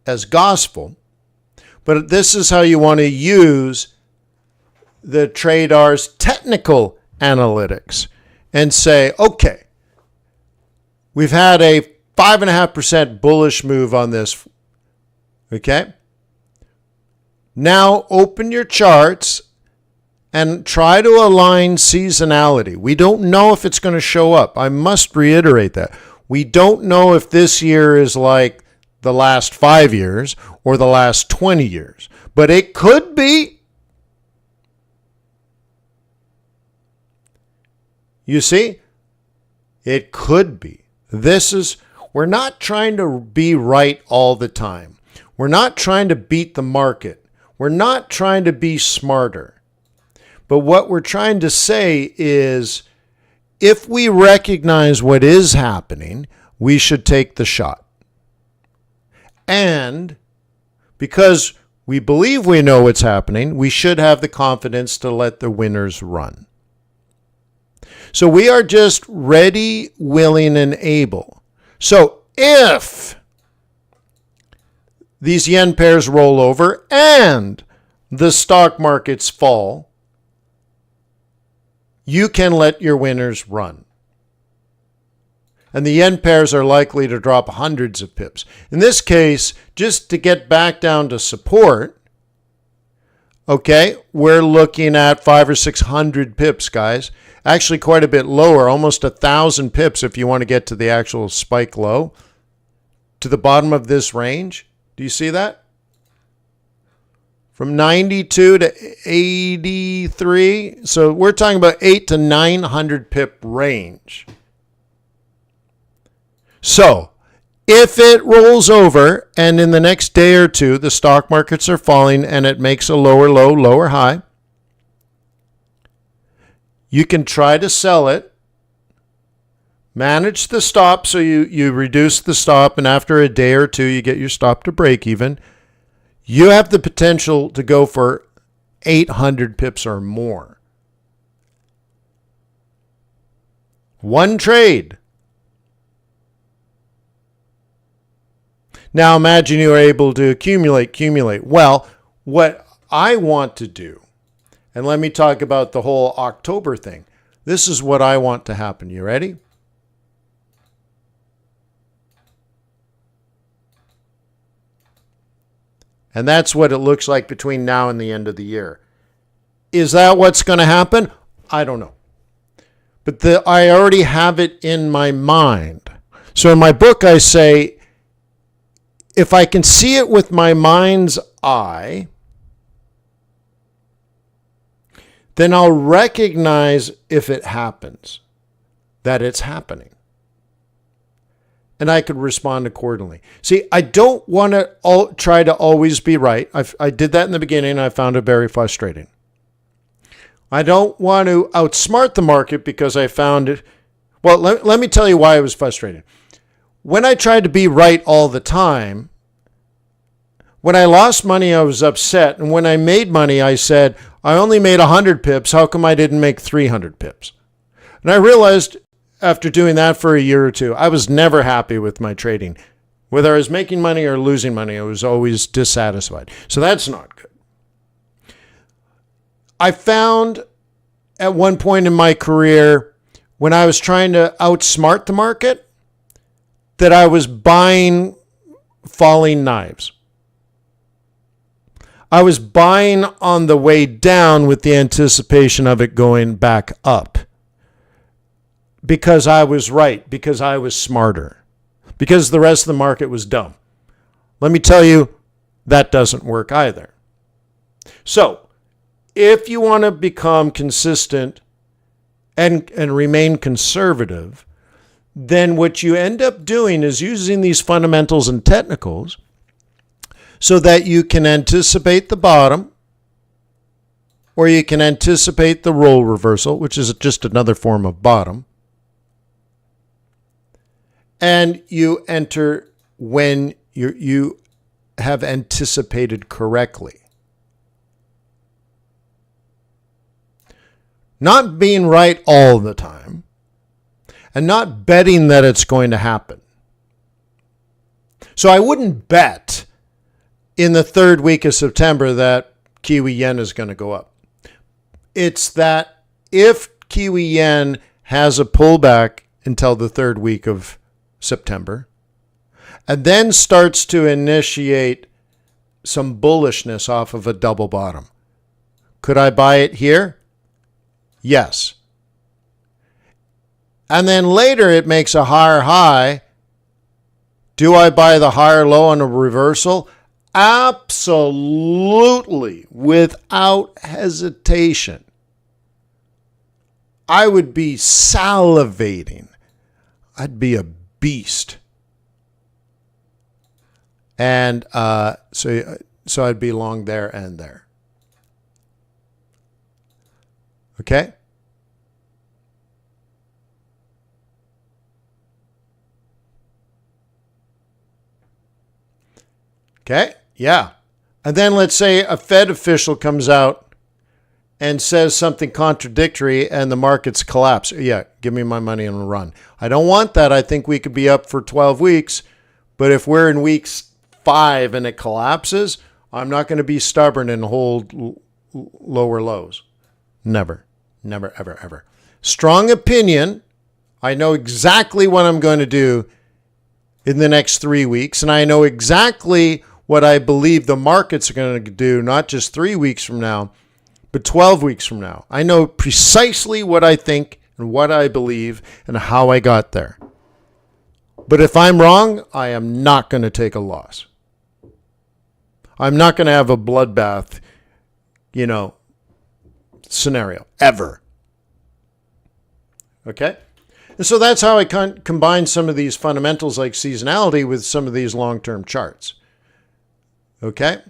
Speaker 2: as gospel, but this is how you want to use the TRADARS technical analytics and say, okay, we've had a 5.5% bullish move on this. Okay. Now open your charts and try to align seasonality. We don't know if it's going to show up. I must reiterate that. We don't know if this year is like the last 5 years or the last 20 years, but it could be. You see, it could be. We're not trying to be right all the time. We're not trying to beat the market. We're not trying to be smarter. But what we're trying to say is, if we recognize what is happening, we should take the shot. And because we believe we know what's happening, we should have the confidence to let the winners run. So we are just ready, willing, and able. So if these yen pairs roll over and the stock markets fall, you can let your winners run. And the yen pairs are likely to drop hundreds of pips. In this case, just to get back down to support, okay, we're looking at 500 or 600 pips, guys. Actually quite a bit lower, almost 1,000 pips if you want to get to the actual spike low. To the bottom of this range. Do you see that? From 92 to 83. So we're talking about 800 to 900 pip range. So if it rolls over and in the next day or two the stock markets are falling and it makes a lower low, lower high, you can try to sell it, manage the stop so you reduce the stop, and after a day or two you get your stop to break even. You have the potential to go for 800 pips or more. One trade. Now imagine you are able to accumulate. Well, what I want to do, and let me talk about the whole October thing. This is what I want to happen. You ready? And that's what it looks like between now and the end of the year. Is that what's going to happen? I don't know. But I already have it in my mind. So in my book, I say, if I can see it with my mind's eye, then I'll recognize if it happens, that it's happening. And I could respond accordingly. See, I don't want to try to always be right. I did that in the beginning. I found it very frustrating. I don't want to outsmart the market because I found it. Well, let me tell you why it was frustrating. When I tried to be right all the time, when I lost money, I was upset. And when I made money, I said, I only made 100 pips. How come I didn't make 300 pips? And I realized after doing that for a year or two, I was never happy with my trading. Whether I was making money or losing money, I was always dissatisfied. So that's not good. I found at one point in my career, when I was trying to outsmart the market, that I was buying falling knives. I was buying on the way down with the anticipation of it going back up. Because I was right, because I was smarter, because the rest of the market was dumb. Let me tell you, that doesn't work either. So, if you want to become consistent and remain conservative, then what you end up doing is using these fundamentals and technicals so that you can anticipate the bottom, or you can anticipate the roll reversal, which is just another form of bottom. And you enter when you have anticipated correctly. not being right all the time, and not betting that it's going to happen. So I wouldn't bet in the third week of September that Kiwi yen is going to go up. It's that if Kiwi yen has a pullback until the third week of September, and then starts to initiate some bullishness off of a double bottom, could I buy it here? Yes. And then later it makes a higher high. Do I buy the higher low on a reversal? Absolutely, without hesitation. I would be salivating. I'd be a beast. And so I'd be long there and there. Okay? Okay? Yeah. And then let's say a Fed official comes out and says something contradictory and the markets collapse. Yeah, give me my money and run. I don't want that. I think we could be up for 12 weeks. But if we're in week 5 and it collapses, I'm not going to be stubborn and hold lower lows. Never. Never, ever, ever. Strong opinion. I know exactly what I'm going to do in the next 3 weeks. And I know exactly what I believe the markets are going to do, not just 3 weeks from now, but 12 weeks from now. I know precisely what I think and what I believe and how I got there. But if I'm wrong, I am not going to take a loss. I'm not going to have a bloodbath, scenario, ever. Okay? And so that's how I combine some of these fundamentals like seasonality with some of these long-term charts. Okay?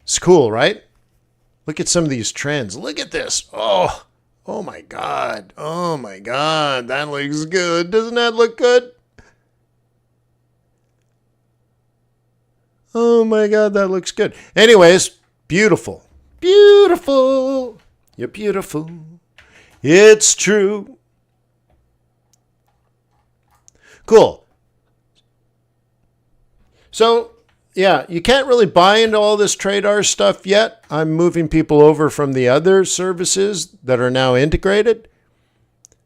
Speaker 2: It's cool, right? Look at some of these trends. Look at this. Oh my God. Oh my God. That looks good. Doesn't that look good? Oh my God, that looks good. Anyways, beautiful. Beautiful. You're beautiful. It's true. Cool. So, yeah, you can't really buy into all this TRADARS stuff yet. I'm moving people over from the other services that are now integrated.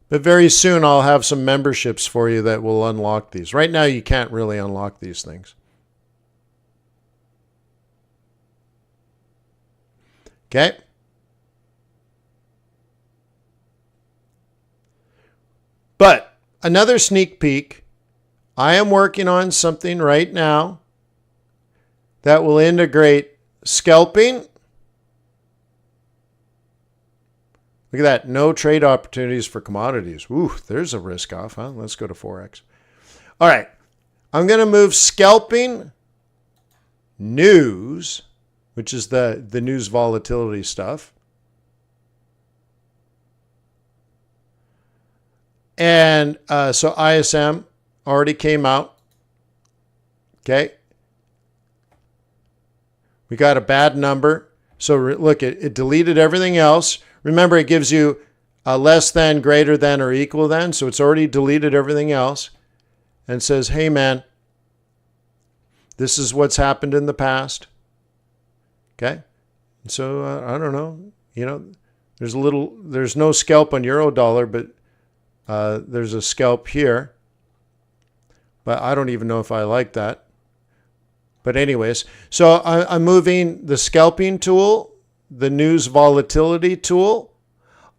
Speaker 2: But very soon I'll have some memberships for you that will unlock these. Right now you can't really unlock these things. Okay? But another sneak peek. I am working on something right now that will integrate scalping. Look at that. No trade opportunities for commodities. Ooh, there's a risk off, huh? Let's go to Forex. All right. I'm going to move scalping, news, which is the news volatility stuff. And so ISM already came out. Okay. We got a bad number. So look, it deleted everything else. Remember, it gives you a less than, greater than, or equal than. So it's already deleted everything else and says, hey, man, this is what's happened in the past. Okay. So I don't know. There's no scalp on euro dollar, but there's a scalp here. But I don't even know if I like that. But anyways, so I'm moving the scalping tool, the news volatility tool,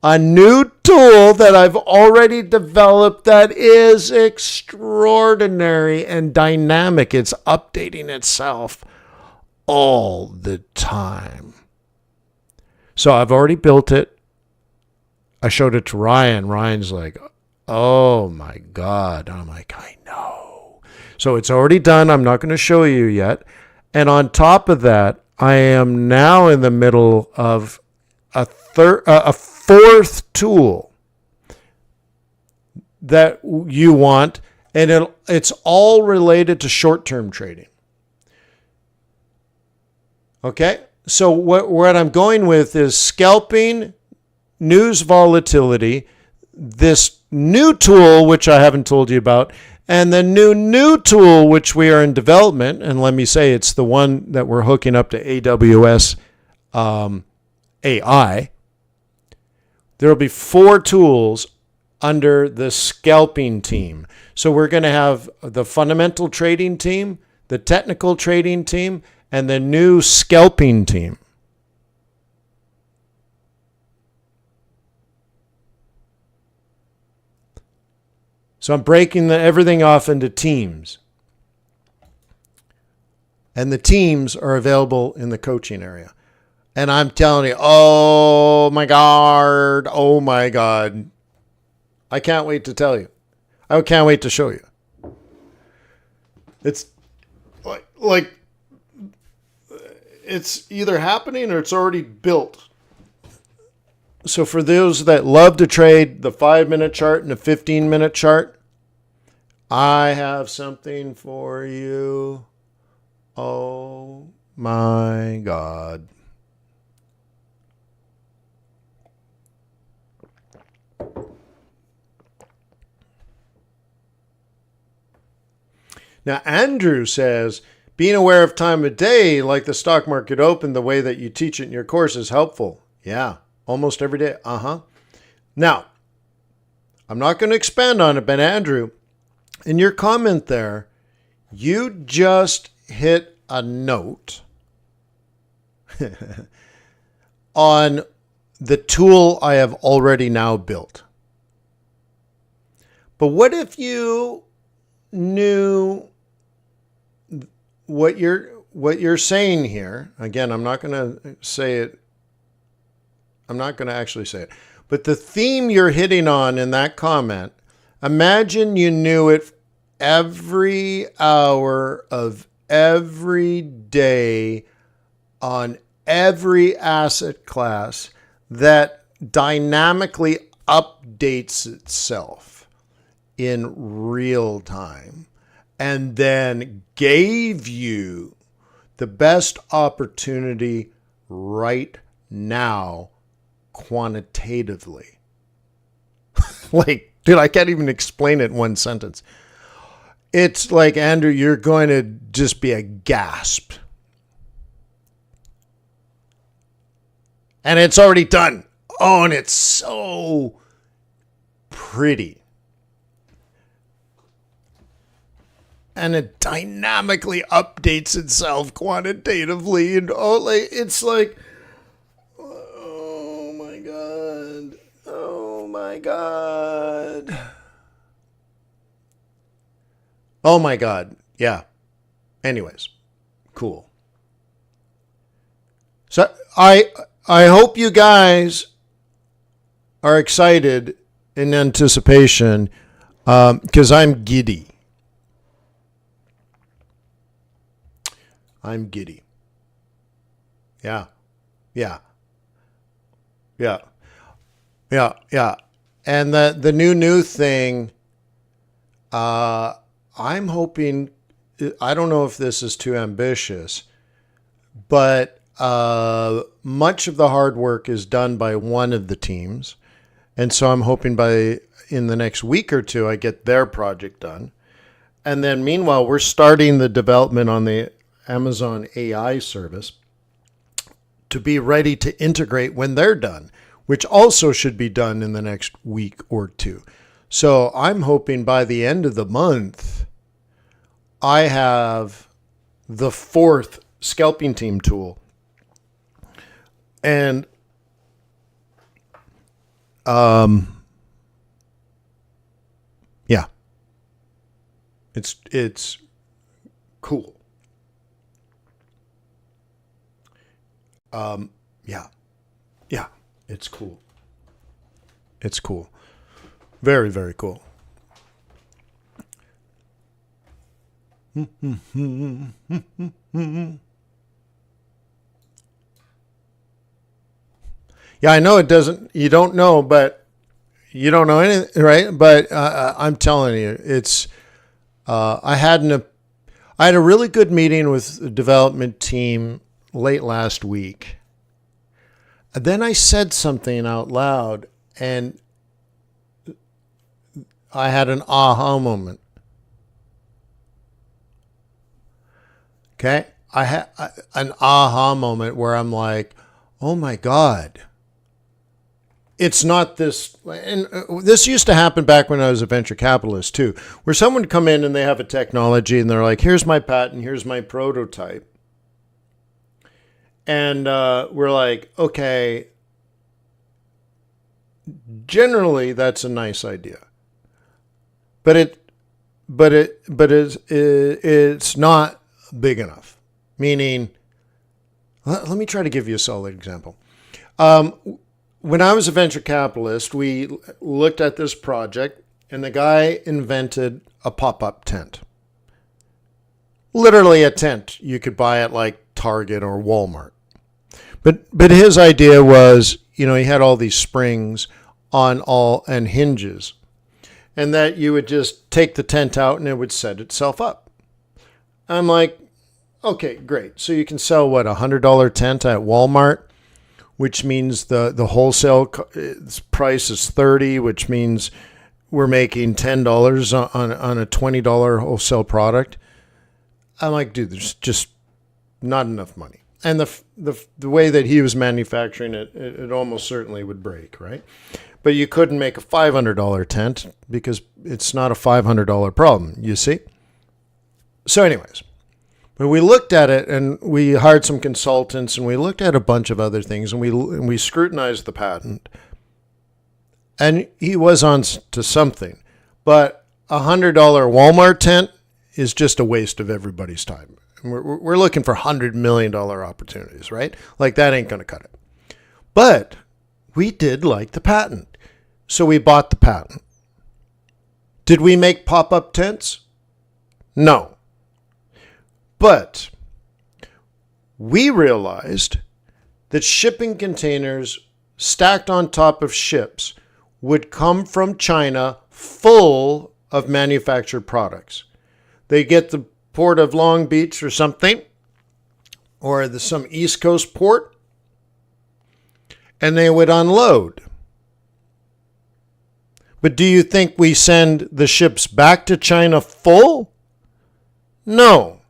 Speaker 2: a new tool that I've already developed that is extraordinary and dynamic. It's updating itself all the time. So I've already built it. I showed it to Ryan. Ryan's like, oh my God. And I'm like, I know. So it's already done. I'm not going to show you yet. And on top of that, I am now in the middle of a fourth tool that you want, and it's all related to short-term trading. Okay? So what I'm going with is scalping, news volatility, this new tool, which I haven't told you about, and the new tool, which we are in development. And let me say, it's the one that we're hooking up to AWS AI. There will be 4 tools under the scalping team. So we're going to have the fundamental trading team, the technical trading team, and the new scalping team. So I'm breaking everything off into teams. And the teams are available in the coaching area. And I'm telling you, oh my God. I can't wait to tell you. I can't wait to show you. It's like it's either happening or it's already built. So for those that love to trade the 5-minute chart and the 15-minute chart, I have something for you. Oh my God. Now, Andrew says, being aware of time of day, like the stock market open, the way that you teach it in your course is helpful. Yeah, almost every day. Now, I'm not going to expand on it, but Andrew, in your comment there, you just hit a note on the tool I have already now built. But what if you knew what you're saying here? Again, I'm not going to say it. I'm not going to actually say it. But the theme you're hitting on in that comment, imagine you knew it every hour of every day on every asset class that dynamically updates itself in real time and then gave you the best opportunity right now quantitatively. Like, dude, I can't even explain it in one sentence. It's like, Andrew, you're going to just be aghast. And it's already done. Oh, and it's so pretty. And it dynamically updates itself quantitatively. And it's like, oh my God. Oh my God. Oh my God. Yeah. Anyways, cool. So I hope you guys are excited in anticipation, because I'm giddy. I'm giddy. Yeah. Yeah. Yeah. Yeah. Yeah. And the new thing, I'm hoping, I don't know if this is too ambitious, but much of the hard work is done by one of the teams. And so I'm hoping in the next week or two, I get their project done. And then meanwhile, we're starting the development on the Amazon AI service to be ready to integrate when they're done, which also should be done in the next week or two. So I'm hoping by the end of the month, I have the 4th scalping team tool. And yeah, it's cool. Yeah, it's cool. It's cool. Very, very cool. Yeah, I know it doesn't, you don't know, but you don't know anything, right? But I'm telling you, it's, I had a really good meeting with the development team late last week. Then I said something out loud, and I had an aha moment. Okay? I had an aha moment where I'm like, oh my God. It's not this, and this used to happen back when I was a venture capitalist too, where someone would come in and they have a technology and they're like, here's my patent, here's my prototype. And we're like, okay, generally that's a nice idea, but it's not big enough. Meaning, let me try to give you a solid example. When I was a venture capitalist, we looked at this project, and the guy invented a pop-up tent. Literally a tent you could buy at like Target or Walmart. But his idea was, he had all these springs on all and hinges, and that you would just take the tent out and it would set itself up. I'm like, okay, great. So you can sell what, $100 tent at Walmart, which means the wholesale price is $30, which means we're making $10 on a $20 wholesale product. I'm like, dude, there's just not enough money. And the way that he was manufacturing it, it almost certainly would break, right? But you couldn't make a $500 tent because it's not a $500 problem, you see? So anyways, but we looked at it, and we hired some consultants, and we looked at a bunch of other things, and we scrutinized the patent. And he was on to something. But a $100 Walmart tent is just a waste of everybody's time. And we're looking for $100 million opportunities, right? Like, that ain't going to cut it. But we did like the patent. So we bought the patent. Did we make pop-up tents? No. But we realized that shipping containers stacked on top of ships would come from China full of manufactured products. They get the port of Long Beach or something, or some East Coast port, and they would unload. But do you think we send the ships back to China full? No.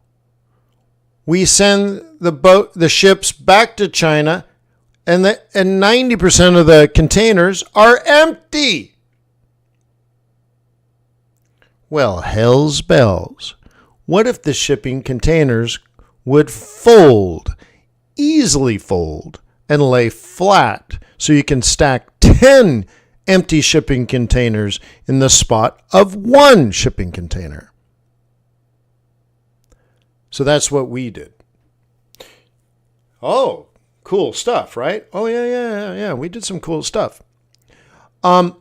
Speaker 2: We send the ships back to China, and 90% of the containers are empty. Well, hell's bells. What if the shipping containers would fold, easily fold, and lay flat so you can stack 10 empty shipping containers in the spot of one shipping container? So that's what we did. Oh, cool stuff, right? Oh, yeah. We did some cool stuff. Cool.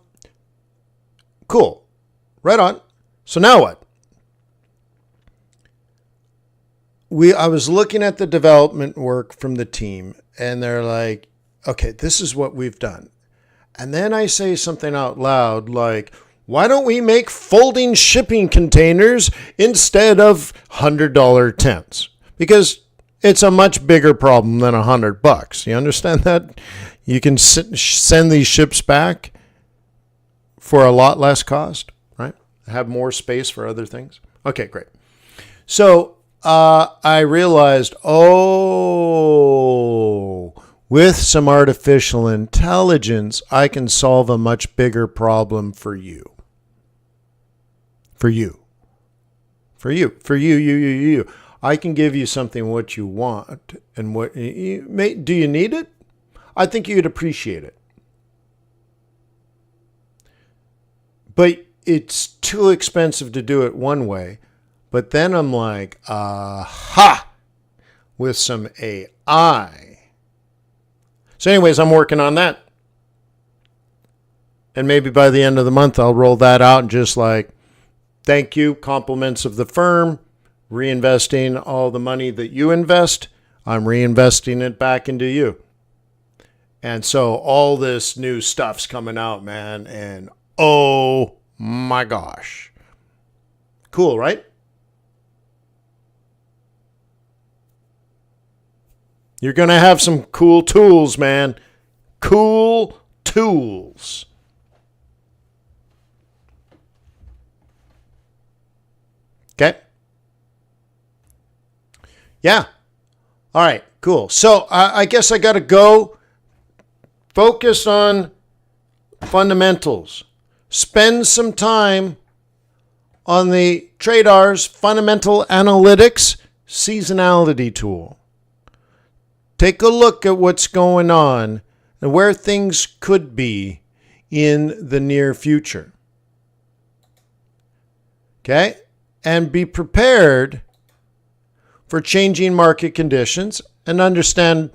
Speaker 2: Right on. So now what? I was looking at the development work from the team, and they're like, okay, this is what we've done. And then I say something out loud like, why don't we make folding shipping containers instead of $100 tents? Because it's a much bigger problem than $100. You understand that? You can send these ships back for a lot less cost, right? Have more space for other things. Okay, great. So I realized, with some artificial intelligence, I can solve a much bigger problem for you. For you. I can give you something what you want, and what do you need it? I think you'd appreciate it. But it's too expensive to do it one way. But then I'm like, aha, with some AI. So anyways, I'm working on that. And maybe by the end of the month, I'll roll that out and just like, thank you, compliments of the firm, reinvesting all the money that you invest. I'm reinvesting it back into you. And so all this new stuff's coming out, man. And oh my gosh. Cool, right? You're going to have some cool tools, man. Cool tools. Okay? Yeah. All right, cool. So I guess I got to go focus on fundamentals. Spend some time on the TRADARS Fundamental Analytics Seasonality tool. Take a look at what's going on and where things could be in the near future. Okay? And be prepared for changing market conditions and understand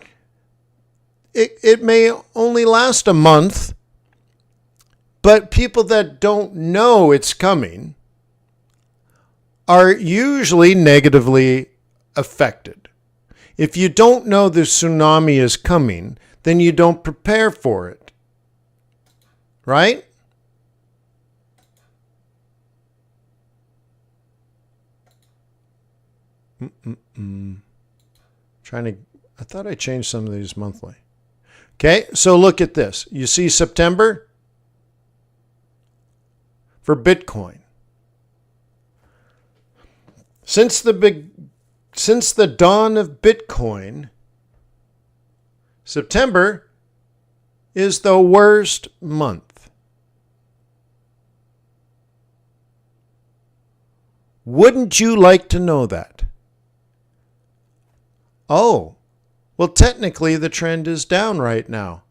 Speaker 2: it may only last a month, but people that don't know it's coming are usually negatively affected. If you don't know the tsunami is coming, then you don't prepare for it. Right? I thought I changed some of these monthly. Okay, so look at this. You see September for Bitcoin. Since the dawn of Bitcoin, September is the worst month. Wouldn't you like to know that? Oh, well, technically the trend is down right now.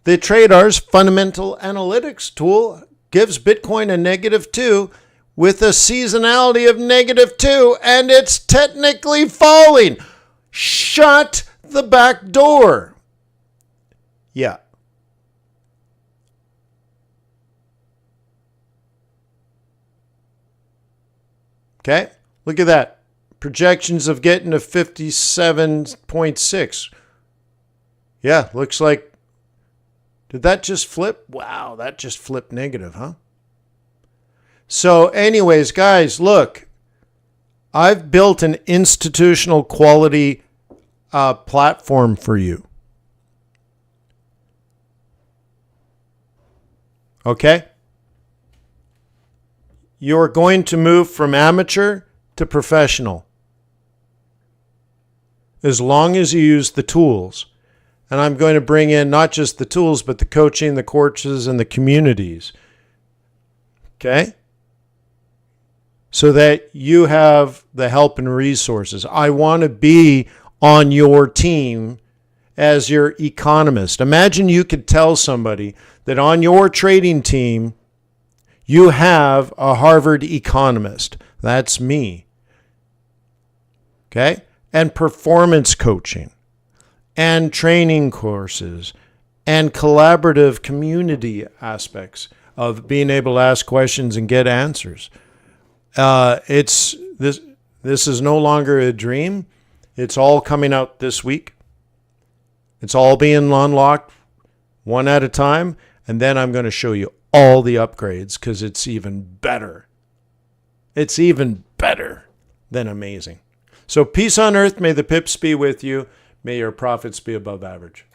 Speaker 2: The TRADARS Fundamental Analytics tool gives Bitcoin a -2 with a seasonality of -2, and it's technically falling. Shut the back door. Yeah. Okay, look at that. Projections of getting to 57.6. Yeah, looks like, did that just flip? Wow, that just flipped negative, huh? So anyways, guys, look, I've built an institutional quality platform for you. Okay? You're going to move from amateur to professional as long as you use the tools. And I'm going to bring in not just the tools, but the coaching, the courses, and the communities. Okay? So that you have the help and resources. I want to be on your team as your economist. Imagine you could tell somebody that on your trading team, you have a Harvard economist. That's me. Okay? And performance coaching, and training courses, and collaborative community aspects of being able to ask questions and get answers. This is no longer a dream. It's all coming out this week. It's all being unlocked one at a time, and then I'm going to show you all the upgrades because it's even better. It's even better than amazing. So peace on earth. May the pips be with you. May your profits be above average.